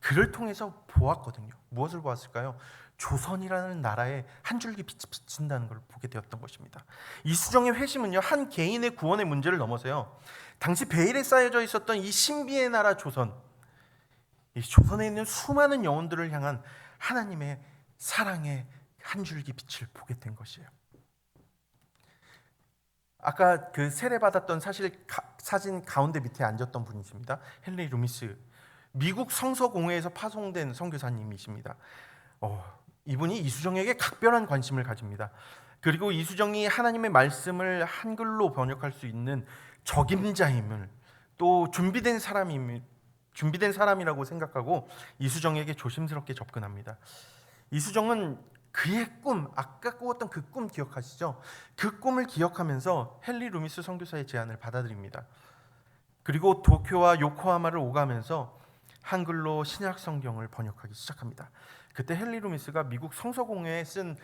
그를 통해서 보았거든요. 무엇을 보았을까요? 조선이라는 나라에 한 줄기 빛이 비친다는 걸 보게 되었던 것입니다. 이수정의 회심은요, 한 개인의 구원의 문제를 넘어서요, 당시 베일에 쌓여져 있었던 이 신비의 나라 조선, 이 조선에 있는 수많은 영혼들을 향한 하나님의 사랑의 한 줄기 빛을 보게 된 것이에요. 아까 그 세례 받았던 사진 가운데 밑에 앉았던 분이십니다. 헨리 루미스, 미국 성서공회에서 파송된 선교사님이십니다. 이분이 이수정에게 각별한 관심을 가집니다. 그리고 이수정이 하나님의 말씀을 한글로 번역할 수 있는 적임자임을, 또 준비된 사람이라고 생각하고 이수정에게 조심스럽게 접근합니다. 이수정은 그의 꿈, 아까 꾸었던 그 꿈 기억하시죠? 그 꿈을 기억하면서 헨리 루미스 선교사의 제안을 받아들입니다. 그리고 도쿄와 요코하마를 오가면서 한글로 신약 성경을 번역하기 시작합니다. 그때 헨리 루미스가 미국 성서공회에 쓴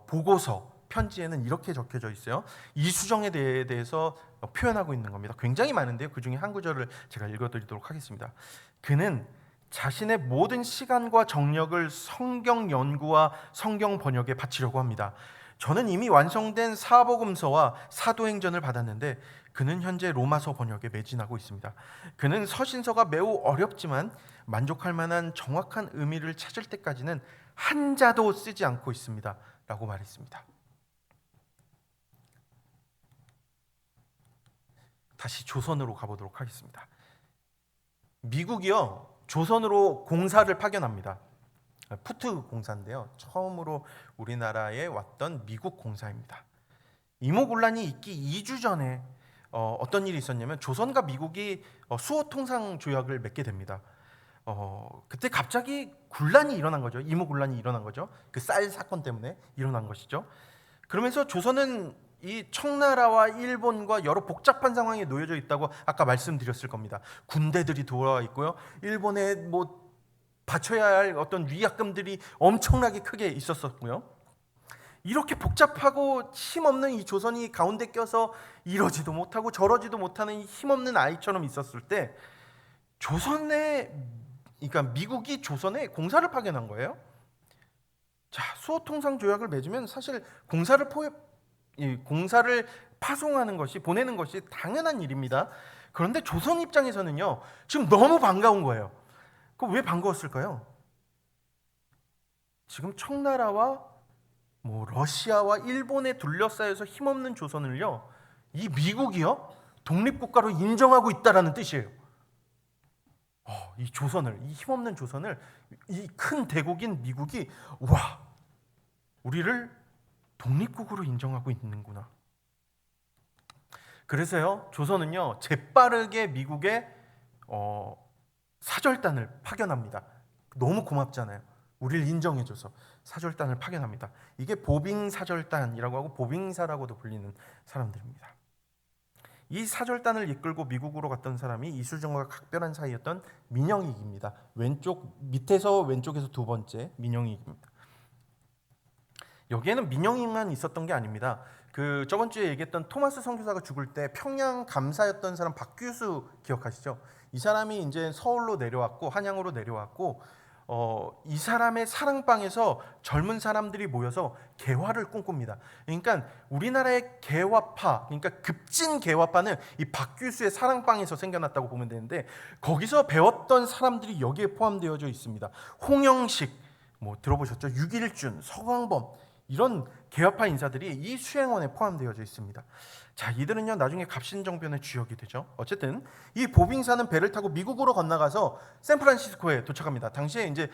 보고서 편지에는 이렇게 적혀져 있어요. 이수정에 대해서 표현하고 있는 겁니다. 굉장히 많은데요. 그 중에 한 구절을 제가 읽어드리도록 하겠습니다. 그는 자신의 모든 시간과 정력을 성경 연구와 성경 번역에 바치려고 합니다. 저는 이미 완성된 사복음서와 사도행전을 받았는데 그는 현재 로마서 번역에 매진하고 있습니다. 그는 서신서가 매우 어렵지만 만족할 만한 정확한 의미를 찾을 때까지는 한자도 쓰지 않고 있습니다. 라고 말했습니다. 다시 조선으로 가보도록 하겠습니다. 미국이요, 조선으로 공사를 파견합니다. 푸트 공사인데요, 처음으로 우리나라에 왔던 미국 공사입니다. 이모군란이 있기 2주 전에 어떤 일이 있었냐면 조선과 미국이 수호 통상 조약을 맺게 됩니다. 그때 갑자기 군란이 일어난 거죠. 이모군란이 일어난 거죠. 그 쌀 사건 때문에 일어난 것이죠. 그러면서 조선은 이 청나라와 일본과 여러 복잡한 상황에 놓여져 있다고 아까 말씀드렸을 겁니다. 군대들이 돌아와 있고요. 일본에 뭐 바쳐야 할 어떤 위약금들이 엄청나게 크게 있었었고요. 이렇게 복잡하고 힘없는 이 조선이 가운데 껴서 이러지도 못하고 저러지도 못하는 이 힘없는 아이처럼 있었을 때 그러니까 미국이 조선에 공사를 파견한 거예요. 자, 수호 통상 조약을 맺으면 사실 공사를 파송하는 것이, 보내는 것이 당연한 일입니다. 그런데 조선 입장에서는요, 지금 너무 반가운 거예요. 그럼 왜 반가웠을까요? 지금 청나라와 러시아와 일본에 둘러싸여서 힘없는 조선을요, 이 미국이요, 독립국가로 인정하고 있다라는 뜻이에요. 이 조선을, 이 힘없는 조선을 이 큰 대국인 미국이 우리를 독립국으로 인정하고 있는구나. 그래서요, 조선은요 재빠르게 미국에 사절단을 파견합니다. 너무 고맙잖아요. 우리를 인정해줘서 사절단을 파견합니다. 이게 보빙사절단이라고 하고 보빙사라고도 불리는 사람들입니다. 이 사절단을 이끌고 미국으로 갔던 사람이 이수정과 각별한 사이였던 민영익입니다. 밑에서 왼쪽에서 두 번째 민영익입니다. 여기에는 민영익만 있었던 게 아닙니다. 저번 주에 얘기했던 토마스 선교사가 죽을 때 평양 감사였던 사람 박규수 기억하시죠? 이 사람이 이제 서울로 내려왔고 한양으로 내려왔고 이 사람의 사랑방에서 젊은 사람들이 모여서 개화를 꿈꿉니다. 그러니까 우리나라의 개화파, 그러니까 급진 개화파는 이 박규수의 사랑방에서 생겨났다고 보면 되는데 거기서 배웠던 사람들이 여기에 포함되어져 있습니다. 홍영식, 들어보셨죠? 유길준, 서광범, 이런 개화파 인사들이 이 수행원에 포함되어져 있습니다. 자, 이들은요 나중에 갑신정변의 주역이 되죠. 어쨌든 이 보빙사는 배를 타고 미국으로 건너가서 샌프란시스코에 도착합니다. 당시에 이제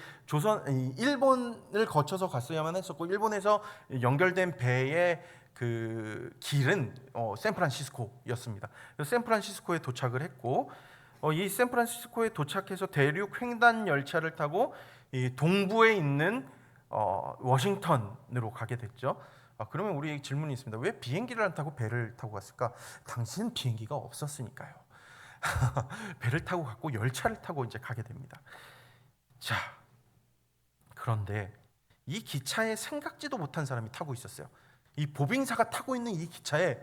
일본을 거쳐서 갔어야만 했었고 일본에서 연결된 배의 그 길은 샌프란시스코였습니다. 그래서 샌프란시스코에 도착을 했고 이 샌프란시스코에 도착해서 대륙 횡단 열차를 타고 이 동부에 있는 워싱턴으로 가게 됐죠. 그러면 우리 질문이 있습니다. 왜 비행기를 안 타고 배를 타고 갔을까? 당시는 비행기가 없었으니까요. 배를 타고 갔고 열차를 타고 이제 가게 됩니다. 자, 그런데 이 기차에 생각지도 못한 사람이 타고 있었어요. 이 보빙사가 타고 있는 이 기차에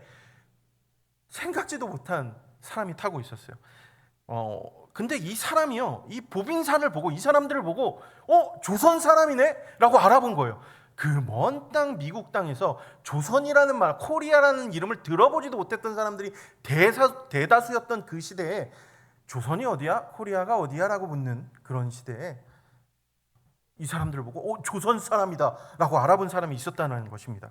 생각지도 못한 사람이 타고 있었어요. 근데 이 사람이요, 이 보빙사를 보고 이 사람들을 보고 조선 사람이네? 라고 알아본 거예요. 그 먼 땅 미국 땅에서 조선이라는 말, 코리아라는 이름을 들어보지도 못했던 사람들이 대다수였던 그 시대에 조선이 어디야? 코리아가 어디야? 라고 묻는 그런 시대에 이 사람들을 보고 조선 사람이다 라고 알아본 사람이 있었다는 것입니다.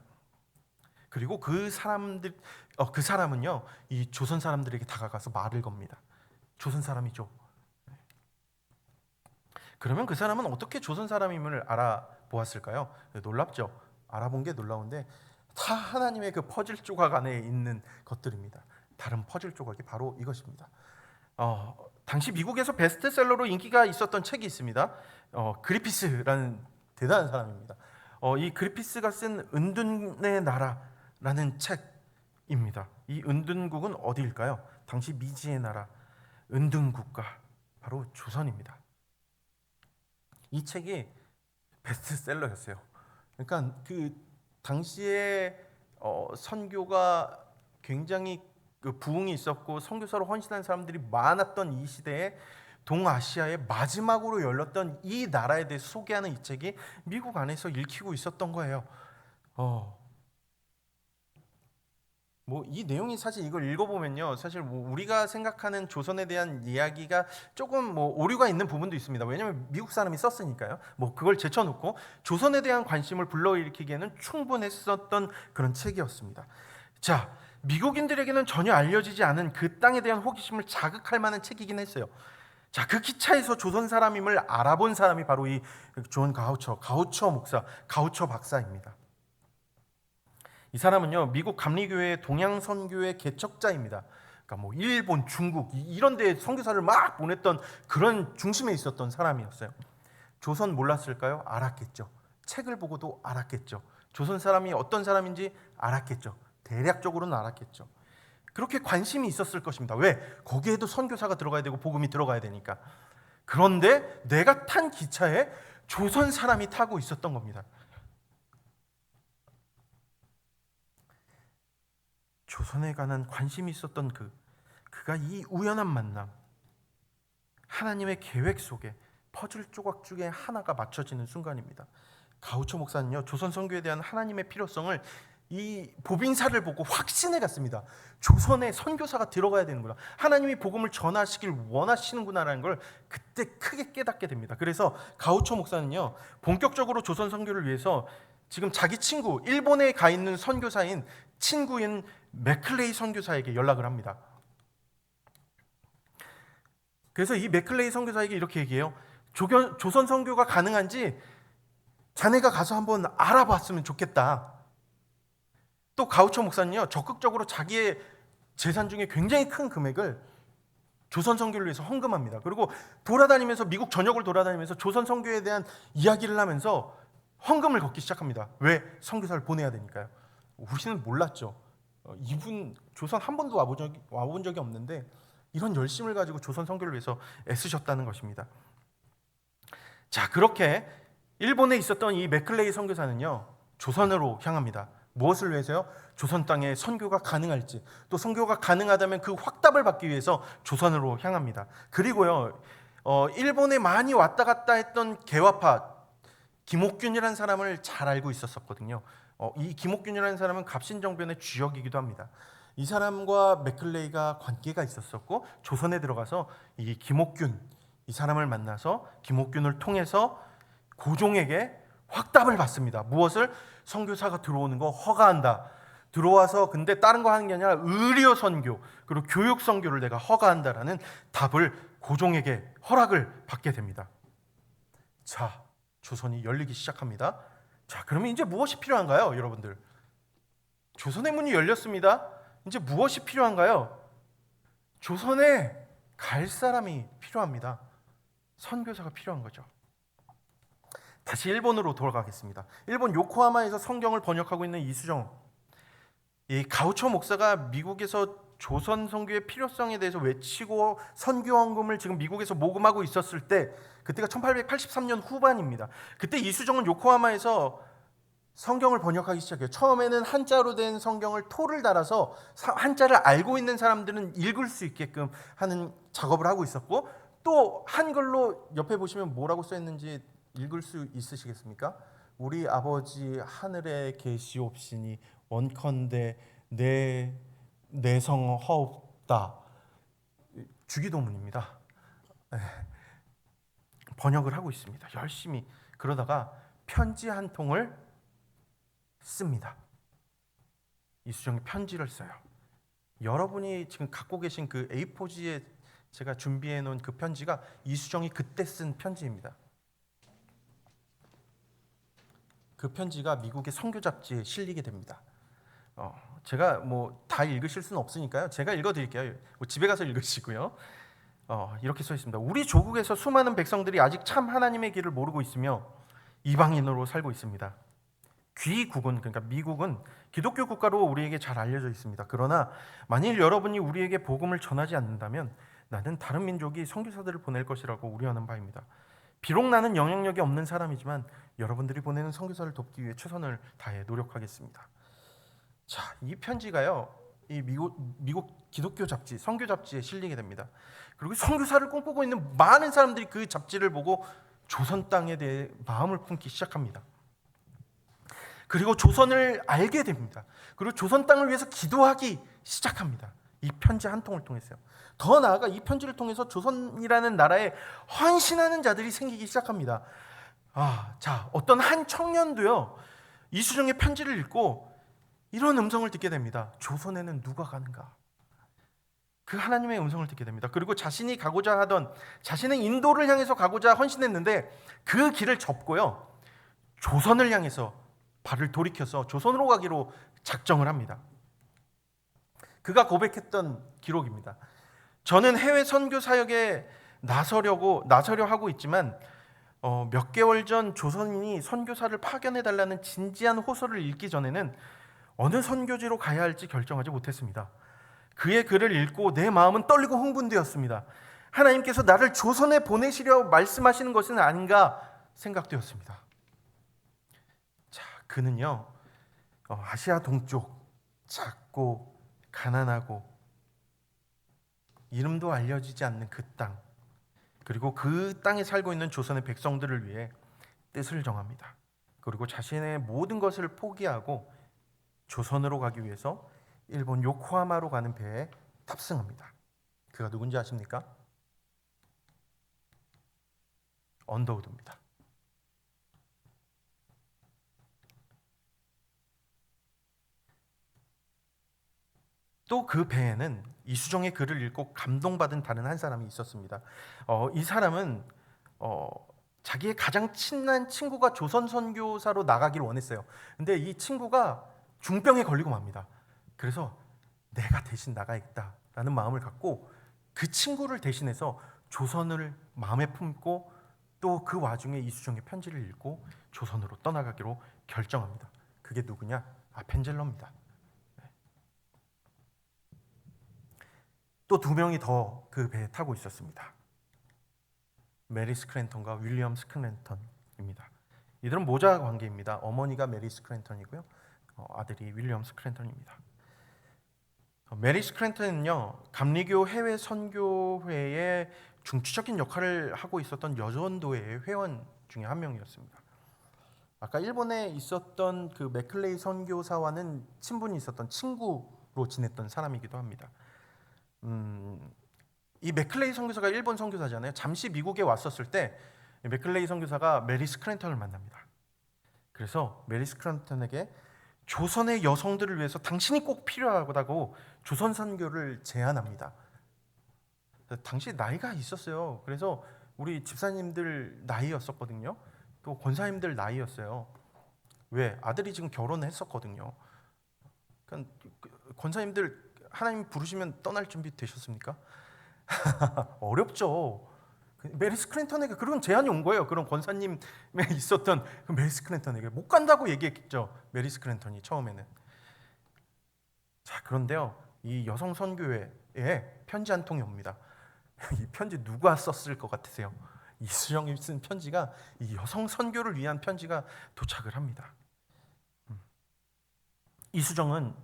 그리고 그 사람은요 이 조선 사람들에게 다가가서 말을 겁니다. 조선 사람이죠. 그러면 그 사람은 어떻게 조선 사람임을 알아보았을까요? 놀랍죠. 알아본 게 놀라운데 다 하나님의 그 퍼즐 조각 안에 있는 것들입니다. 다른 퍼즐 조각이 바로 이것입니다. 당시 미국에서 베스트셀러로 인기가 있었던 책이 있습니다. 그리피스라는 대단한 사람입니다. 이 그리피스가 쓴 은둔의 나라라는 책입니다. 이 은둔국은 어디일까요? 당시 미지의 나라 은둔국가 바로 조선입니다. 이 책이 베스트셀러였어요. 그러니까 그 당시에 선교가 굉장히 그 부흥이 있었고 선교사로 헌신한 사람들이 많았던 이 시대에 동아시아에 마지막으로 열렸던 이 나라에 대해서 소개하는 이 책이 미국 안에서 읽히고 있었던 거예요. 뭐 이 내용이 사실 이걸 읽어보면요, 사실 뭐 우리가 생각하는 조선에 대한 이야기가 조금 뭐 오류가 있는 부분도 있습니다. 왜냐하면 미국 사람이 썼으니까요. 뭐 그걸 제쳐놓고 조선에 대한 관심을 불러일으키기에는 충분했었던 그런 책이었습니다. 자, 미국인들에게는 전혀 알려지지 않은 그 땅에 대한 호기심을 자극할 만한 책이긴 했어요. 자, 그 기차에서 조선 사람임을 알아본 사람이 바로 이 존 가우처 목사, 가우처 박사입니다. 이 사람은요, 미국 감리교회 동양 선교의 개척자입니다. 그러니까 뭐 일본, 중국 이런 데 선교사를 막 보냈던 그런 중심에 있었던 사람이었어요. 조선 몰랐을까요? 알았겠죠. 책을 보고도 알았겠죠. 조선 사람이 어떤 사람인지 알았겠죠. 대략적으로는 알았겠죠. 그렇게 관심이 있었을 것입니다. 왜? 거기에도 선교사가 들어가야 되고 복음이 들어가야 되니까. 그런데 내가 탄 기차에 조선 사람이 타고 있었던 겁니다. 조선에 관한 관심이 있었던 그가 이 우연한 만남, 하나님의 계획 속에 퍼즐 조각 중에 하나가 맞춰지는 순간입니다. 가우처 목사는요, 조선 선교에 대한 하나님의 필요성을 이 복음사를 보고 확신해 갔습니다. 조선에 선교사가 들어가야 되는구나, 하나님이 복음을 전하시길 원하시는구나라는 걸 그때 크게 깨닫게 됩니다. 그래서 가우처 목사는요, 본격적으로 조선 선교를 위해서 지금 자기 친구, 일본에 가 있는 선교사인 친구인 맥클레이 선교사에게 연락을 합니다. 그래서 이 맥클레이 선교사에게 이렇게 얘기해요. 조선 선교가 가능한지 자네가 가서 한번 알아봤으면 좋겠다. 또 가우처 목사는요, 적극적으로 자기의 재산 중에 굉장히 큰 금액을 조선 선교를 위해서 헌금합니다. 그리고 돌아다니면서 미국 전역을 돌아다니면서 조선 선교에 대한 이야기를 하면서 헌금을 걷기 시작합니다. 왜? 선교사를 보내야 되니까요. 우리는 몰랐죠. 이분 조선 한 번도 와본 적이 없는데 이런 열심을 가지고 조선 선교를 위해서 애쓰셨다는 것입니다. 자, 그렇게 일본에 있었던 이 맥클레이 선교사는요, 조선으로 향합니다. 무엇을 위해서요? 조선 땅에 선교가 가능할지, 또 선교가 가능하다면 그 확답을 받기 위해서 조선으로 향합니다. 그리고요, 일본에 많이 왔다 갔다 했던 개화파 김옥균이라는 사람을 잘 알고 있었거든요. 이 김옥균이라는 사람은 갑신정변의 주역이기도 합니다. 이 사람과 맥클레이가 관계가 있었었고, 조선에 들어가서 이 김옥균, 이 사람을 만나서 김옥균을 통해서 고종에게 확답을 받습니다. 무엇을? 선교사가 들어오는 거 허가한다. 들어와서 근데 다른 거 하는 게 아니라 의료 선교, 그리고 교육 선교를 내가 허가한다라는 답을 고종에게 허락을 받게 됩니다. 자, 조선이 열리기 시작합니다. 자, 그러면 이제 무엇이 필요한가요, 여러분들? 조선의 문이 열렸습니다. 이제 무엇이 필요한가요? 조선에 갈 사람이 필요합니다. 선교사가 필요한 거죠. 다시 일본으로 돌아가겠습니다. 일본 요코하마에서 성경을 번역하고 있는 이수정, 이 가우처 목사가 미국에서 조선 선교의 필요성에 대해서 외치고 선교헌금을 지금 미국에서 모금하고 있었을 때, 그때가 1883년 후반입니다. 그때 이수정은 요코하마에서 성경을 번역하기 시작해요. 처음에는 한자로 된 성경을 토를 달아서 한자를 알고 있는 사람들은 읽을 수 있게끔 하는 작업을 하고 있었고, 또 한글로 옆에 보시면 뭐라고 써 있는지 읽을 수 있으시겠습니까? 우리 아버지 하늘에 계시옵시니 원컨대 내 성 허옵다. 주기도문입니다. 번역을 하고 있습니다. 열심히. 그러다가 편지 한 통을 씁니다. 이수정이 편지를 써요. 여러분이 지금 갖고 계신 그 A4지에 제가 준비해 놓은 그 편지가 이수정이 그때 쓴 편지입니다. 그 편지가 미국의 선교 잡지에 실리게 됩니다. 제가 뭐 다 읽으실 수는 없으니까요. 제가 읽어드릴게요. 집에 가서 읽으시고요. 이렇게 써 있습니다. 우리 조국에서 수많은 백성들이 아직 참 하나님의 길을 모르고 있으며 이방인으로 살고 있습니다. 귀국은, 그러니까 미국은 기독교 국가로 우리에게 잘 알려져 있습니다. 그러나 만일 여러분이 우리에게 복음을 전하지 않는다면 나는 다른 민족이 선교사들을 보낼 것이라고 우려하는 바입니다. 비록 나는 영향력이 없는 사람이지만 여러분들이 보내는 선교사를 돕기 위해 최선을 다해 노력하겠습니다. 자, 이 편지가요, 이 미국 기독교 잡지, 선교 잡지에 실리게 됩니다. 그리고 선교사를 꿈꾸고 있는 많은 사람들이 그 잡지를 보고 조선 땅에 대해 마음을 품기 시작합니다. 그리고 조선을 알게 됩니다. 그리고 조선 땅을 위해서 기도하기 시작합니다. 이 편지 한 통을 통해서요. 더 나아가 이 편지를 통해서 조선이라는 나라에 헌신하는 자들이 생기기 시작합니다. 자, 어떤 한 청년도요, 이수정의 편지를 읽고 이런 음성을 듣게 됩니다. 조선에는 누가 가는가? 그 하나님의 음성을 듣게 됩니다. 그리고 자신이 가고자 하던, 자신의 인도를 향해서 가고자 헌신했는데 그 길을 접고요, 조선을 향해서 발을 돌이켜서 조선으로 가기로 작정을 합니다. 그가 고백했던 기록입니다. 저는 해외 선교 사역에 나서려 하고 있지만 몇 개월 전 조선인이 선교사를 파견해 달라는 진지한 호소를 읽기 전에는 어느 선교지로 가야 할지 결정하지 못했습니다. 그의 글을 읽고 내 마음은 떨리고 흥분되었습니다. 하나님께서 나를 조선에 보내시려 말씀하시는 것은 아닌가 생각되었습니다. 자, 그는요, 아시아 동쪽 작고 가난하고 이름도 알려지지 않는 그 땅, 그리고 그 땅에 살고 있는 조선의 백성들을 위해 뜻을 정합니다. 그리고 자신의 모든 것을 포기하고 조선으로 가기 위해서 일본 요코하마로 가는 배에 탑승합니다. 그가 누군지 아십니까? 언더우드입니다. 또 그 배에는 이수정의 글을 읽고 감동받은 다른 한 사람이 있었습니다. 이 사람은 자기의 가장 친한 친구가 조선 선교사로 나가기를 원했어요. 근데 이 친구가 중병에 걸리고 맙니다. 그래서 내가 대신 나가야겠다라는 마음을 갖고 그 친구를 대신해서 조선을 마음에 품고 또 그 와중에 이수정의 편지를 읽고 조선으로 떠나가기로 결정합니다. 그게 누구냐? 아펜젤러입니다. 또 두 명이 더 그 배에 타고 있었습니다. 메리 스크랜턴과 윌리엄 스크랜턴입니다. 이들은 모자 관계입니다. 어머니가 메리 스크랜턴이고요, 아들이 윌리엄 스크랜턴입니다. 메리 스크랜턴은요, 감리교 해외 선교회의 중추적인 역할을 하고 있었던 여전도회의 회원 중에 한 명이었습니다. 아까 일본에 있었던 그 맥클레이 선교사와는 친분이 있었던 친구로 지냈던 사람이기도 합니다. 이 맥클레이 선교사가 일본 선교사잖아요. 잠시 미국에 왔었을 때 맥클레이 선교사가 메리 스크랜턴을 만납니다. 그래서 메리 스크랜턴에게 조선의 여성들을 위해서 당신이 꼭 필요하다고 조선 선교를 제안합니다. 당시 나이가 있었어요. 그래서 우리 집사님들 나이였었거든요. 또 권사님들 나이였어요. 왜? 아들이 지금 결혼했었거든요. 그러니까 권사님들 하나님 부르시면 떠날 준비 되셨습니까? 어렵죠. 메리 스크랜턴에게 그런 제안이 온 거예요. 그런 권사님에 있었던 그 메리 스크랜턴에게 못 간다고 얘기했죠. 메리 스크랜턴이 처음에는. 자, 그런데요, 이 여성 선교회에 편지 한 통이 옵니다. 이 편지 누가 썼을 것 같으세요? 이수정이 쓴 편지가, 이 여성 선교를 위한 편지가 도착을 합니다. 이수정은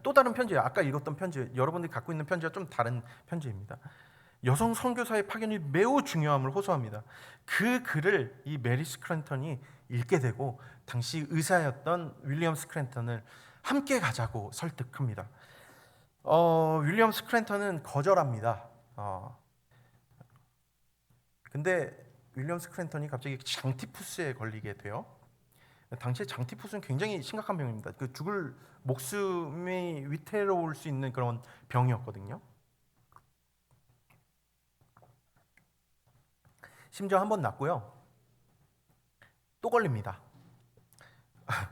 또 다른 편지예요. 아까 읽었던 편지, 여러분들이 갖고 있는 편지와 좀 다른 편지입니다. 여성 선교사의 파견이 매우 중요함을 호소합니다. 그 글을 이 메리 스크랜턴이 읽게 되고 당시 의사였던 윌리엄 스크랜턴을 함께 가자고 설득합니다. 윌리엄 스크랜턴은 거절합니다. 근데 윌리엄 스크랜턴이 갑자기 장티푸스에 걸리게 돼요. 당시에 장티푸스는 굉장히 심각한 병입니다. 그 죽을 목숨이 위태로울 수 있는 그런 병이었거든요. 심지어 한 번 낫고요, 또 걸립니다.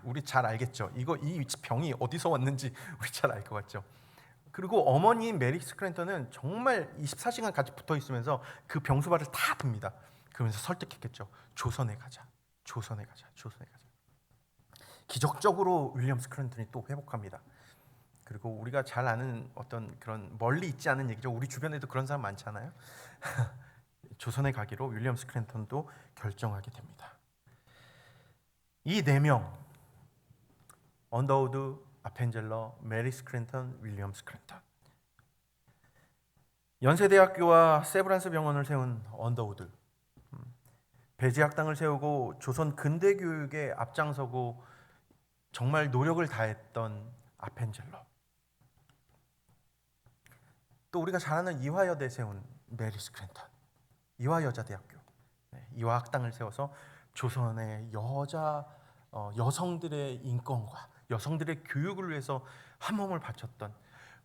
우리 잘 알겠죠? 이 병이 어디서 왔는지 우리 잘 알 것 같죠? 그리고 어머니인 메리 스크랜턴은 정말 24시간 같이 붙어 있으면서 그 병수발을 다 듭니다. 그러면서 설득했겠죠. 조선에 가자. 기적적으로 윌리엄 스크랜턴이 또 회복합니다. 그리고 우리가 잘 아는 어떤 그런 멀리 있지 않은 얘기죠. 우리 주변에도 그런 사람 많잖아요. 조선에 가기로 윌리엄 스크랜턴도 결정하게 됩니다. 이 4명, 언더우드, 아펜젤러, 메리 스크랜턴, 윌리엄 스크랜턴. 연세대학교와 세브란스 병원을 세운 언더우드, 배제학당을 세우고 조선 근대 교육에 앞장서고 정말 노력을 다했던 아펜젤러, 또 우리가 잘 아는 이화여대 세운 메리 스크랜턴, 이화여자대학교, 이화학당을 세워서 조선의 여성들의 인권과 여성들의 교육을 위해서 한 몸을 바쳤던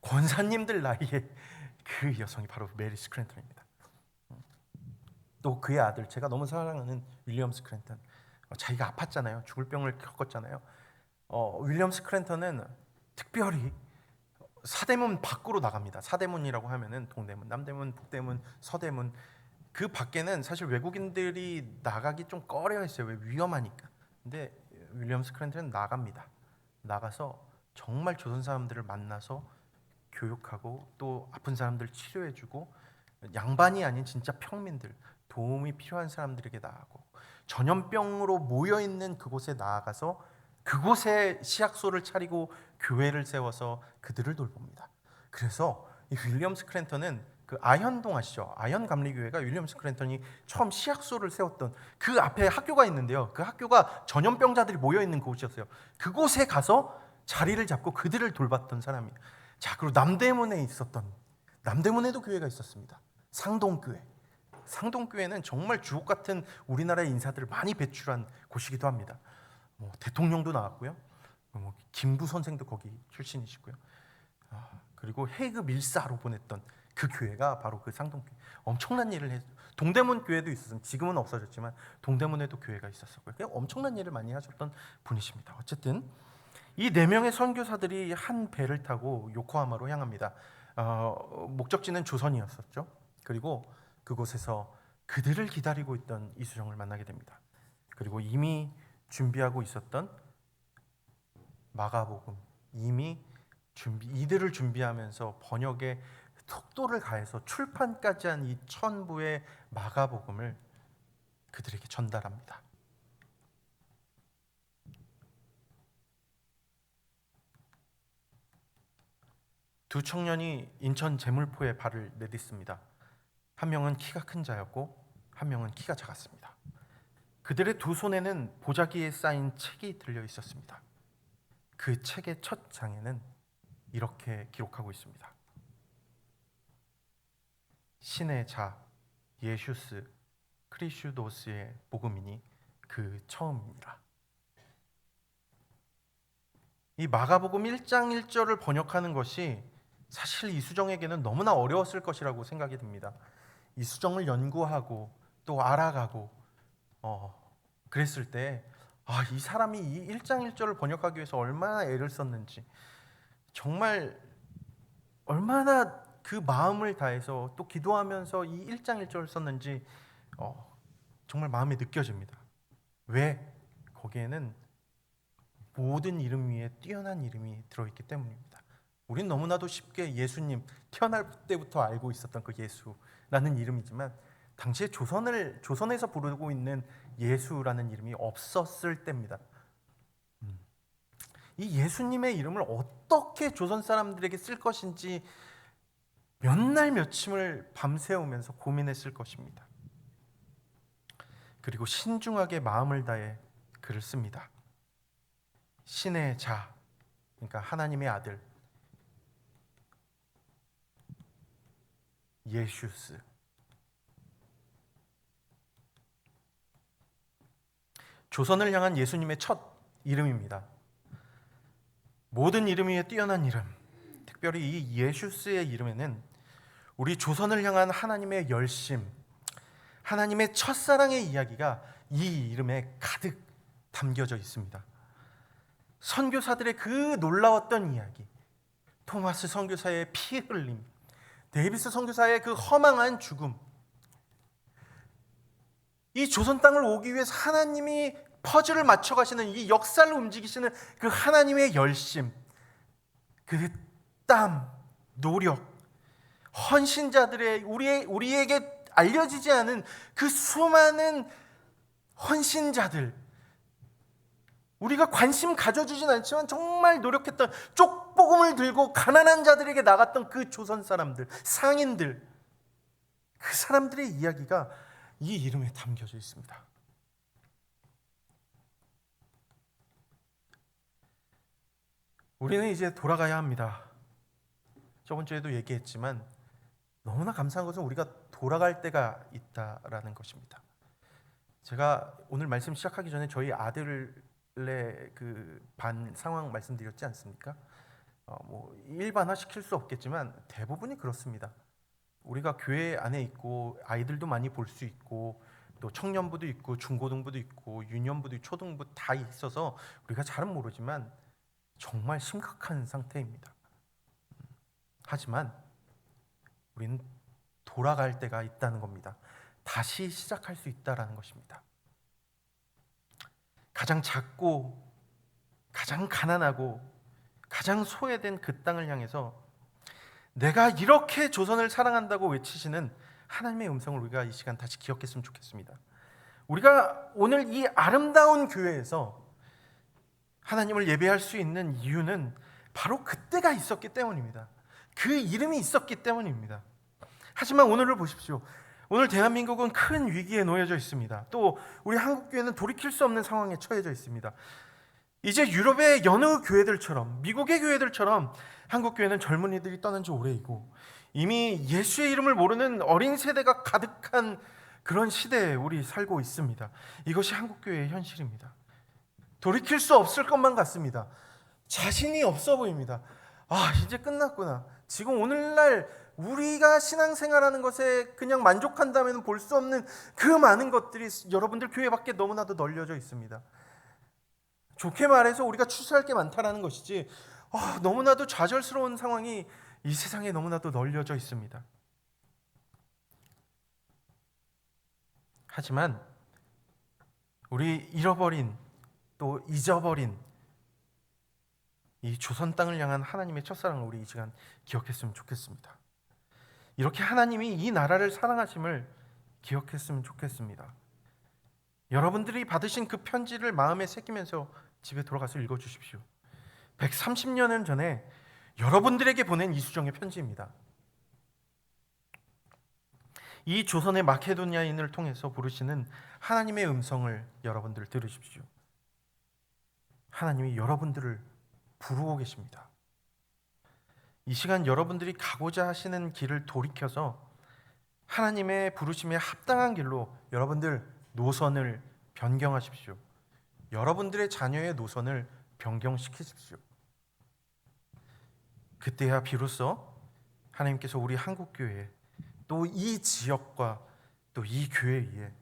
권사님들 나이에 그 여성이 바로 메리 스크랜턴입니다. 또 그의 아들, 제가 너무 사랑하는 윌리엄 스크랜턴, 자기가 아팠잖아요. 죽을 병을 겪었잖아요. 윌리엄 스크랜턴은 특별히 사대문 밖으로 나갑니다. 사대문이라고 하면은 동대문, 남대문, 북대문, 서대문, 그 밖에는 사실 외국인들이 나가기 좀 꺼려했어요. 왜? 위험하니까. 근데 윌리엄 스크랜턴은 나갑니다. 나가서 정말 조선 사람들을 만나서 교육하고 또 아픈 사람들 치료해주고, 양반이 아닌 진짜 평민들, 도움이 필요한 사람들에게 나아가고, 전염병으로 모여있는 그곳에 나아가서 그곳에 시약소를 차리고 교회를 세워서 그들을 돌봅니다. 그래서 이 윌리엄 스크랜턴은 그 아현동 아시죠? 아현 감리교회가 윌리엄 스크랜턴이 처음 시약소를 세웠던 그 앞에 학교가 있는데요. 그 학교가 전염병자들이 모여있는 그곳이었어요. 그곳에 가서 자리를 잡고 그들을 돌봤던 사람이에요. 자, 그리고 남대문에도 교회가 있었습니다. 상동교회. 상동교회는 정말 주옥 같은 우리나라의 인사들을 많이 배출한 곳이기도 합니다. 대통령도 나왔고요. 김구 선생도 거기 출신이시고요. 그리고 헤이그 밀사로 보냈던 그 교회가 바로 그 상동교회. 엄청난 일을 했어요. 동대문 교회도 있었습니다. 지금은 없어졌지만 동대문에도 교회가 있었었고요. 엄청난 일을 많이 하셨던 분이십니다. 어쨌든 이 4명의 선교사들이 한 배를 타고 요코하마로 향합니다. 목적지는 조선이었었죠. 그리고 그곳에서 그들을 기다리고 있던 이수정을 만나게 됩니다. 그리고 이미 준비하고 있었던 마가복음, 이들을 준비하면서 번역에 속도를 가해서 출판까지 한 이 1000부의 마가복음을 그들에게 전달합니다. 두 청년이 인천 제물포에 발을 내딛습니다. 한 명은 키가 큰 자였고 한 명은 키가 작았습니다. 그들의 두 손에는 보자기에 쌓인 책이 들려 있었습니다. 그 책의 첫 장에는 이렇게 기록하고 있습니다. 신의 자 예슈스 크리슈도스의 복음이니 그 처음입니다. 이 마가복음 1장 1절을 번역하는 것이 사실 이수정에게는 너무나 어려웠을 것이라고 생각이 듭니다. 이수정을 연구하고 또 알아가고 그랬을 때 이 사람이 이 1장 1절을 번역하기 위해서 얼마나 애를 썼는지, 정말 얼마나 그 마음을 다해서 또 기도하면서 이 1장 1절을 썼는지 정말 마음이 느껴집니다. 왜? 거기에는 모든 이름 위에 뛰어난 이름이 들어있기 때문입니다. 우린 너무나도 쉽게 예수님, 태어날 때부터 알고 있었던 그 예수라는 이름이지만 당시에 조선에서 부르고 있는 예수라는 이름이 없었을 때입니다. 이 예수님의 이름을 어떻게 조선 사람들에게 쓸 것인지 몇 날 며칠을 밤새우면서 고민했을 것입니다. 그리고 신중하게 마음을 다해 글을 씁니다. 신의 자, 그러니까 하나님의 아들 예슈스, 조선을 향한 예수님의 첫 이름입니다. 모든 이름 위에 뛰어난 이름, 특별히 이 예슈스의 이름에는 우리 조선을 향한 하나님의 열심, 하나님의 첫사랑의 이야기가 이 이름에 가득 담겨져 있습니다. 선교사들의 그 놀라웠던 이야기, 토마스 선교사의 피 흘림, 데이비스 선교사의 그 허망한 죽음, 이 조선 땅을 오기 위해서 하나님이 퍼즐을 맞춰가시는 이 역사를 움직이시는 그 하나님의 열심, 그 땀, 노력, 헌신자들의 우리에게 알려지지 않은 그 수많은 헌신자들, 우리가 관심 가져주진 않지만 정말 노력했던, 쪽복음을 들고 가난한 자들에게 나갔던 그 조선 사람들, 상인들, 그 사람들의 이야기가 이 이름에 담겨져 있습니다. 우리는 이제 돌아가야 합니다. 저번 주에도 얘기했지만 너무나 감사한 것은 우리가 돌아갈 때가 있다라는 것입니다. 제가 오늘 말씀 시작하기 전에 저희 아들의 그 반 상황 말씀드렸지 않습니까? 뭐 일반화 시킬 수 없겠지만 대부분이 그렇습니다. 우리가 교회 안에 있고 아이들도 많이 볼 수 있고 또 청년부도 있고 중고등부도 있고 유년부도 있고 초등부 다 있어서 우리가 잘은 모르지만 정말 심각한 상태입니다. 하지만 우리는 돌아갈 때가 있다는 겁니다. 다시 시작할 수 있다는 것입니다. 가장 작고 가장 가난하고 가장 소외된 그 땅을 향해서 내가 이렇게 조선을 사랑한다고 외치시는 하나님의 음성을 우리가 이 시간 다시 기억했으면 좋겠습니다. 우리가 오늘 이 아름다운 교회에서 하나님을 예배할 수 있는 이유는 바로 그때가 있었기 때문입니다. 그 이름이 있었기 때문입니다. 하지만 오늘을 보십시오. 오늘 대한민국은 큰 위기에 놓여져 있습니다. 또 우리 한국교회는 돌이킬 수 없는 상황에 처해져 있습니다. 이제 유럽의 여느 교회들처럼, 미국의 교회들처럼 한국교회는 젊은이들이 떠난 지 오래이고 이미 예수의 이름을 모르는 어린 세대가 가득한 그런 시대에 우리 살고 있습니다. 이것이 한국교회의 현실입니다. 돌이킬 수 없을 것만 같습니다. 자신이 없어 보입니다. 이제 끝났구나. 지금 오늘날 우리가 신앙생활하는 것에 그냥 만족한다면 볼 수 없는 그 많은 것들이 여러분들 교회 밖에 너무나도 널려져 있습니다. 좋게 말해서 우리가 추수할 게 많다라는 것이지 너무나도 좌절스러운 상황이 이 세상에 너무나도 널려져 있습니다. 하지만 우리 잃어버린 또 잊어버린 이 조선 땅을 향한 하나님의 첫사랑을 우리 이 시간 기억했으면 좋겠습니다. 이렇게 하나님이 이 나라를 사랑하심을 기억했으면 좋겠습니다. 여러분들이 받으신 그 편지를 마음에 새기면서 집에 돌아가서 읽어주십시오. 130년은 전에 여러분들에게 보낸 이수정의 편지입니다. 이 조선의 마케도니아인을 통해서 부르시는 하나님의 음성을 여러분들 들으십시오. 하나님이 여러분들을 부르고 계십니다. 이 시간 여러분들이 가고자 하시는 길을 돌이켜서 하나님의 부르심에 합당한 길로 여러분들 노선을 변경하십시오. 여러분들의 자녀의 노선을 변경시키십시오. 그때야 비로소 하나님께서 우리 한국교회 또 이 지역과 또 이 교회 위에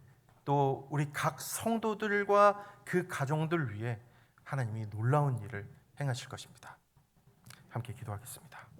또 우리 각 성도들과 그 가정들 위에 하나님이 놀라운 일을 행하실 것입니다. 함께 기도하겠습니다.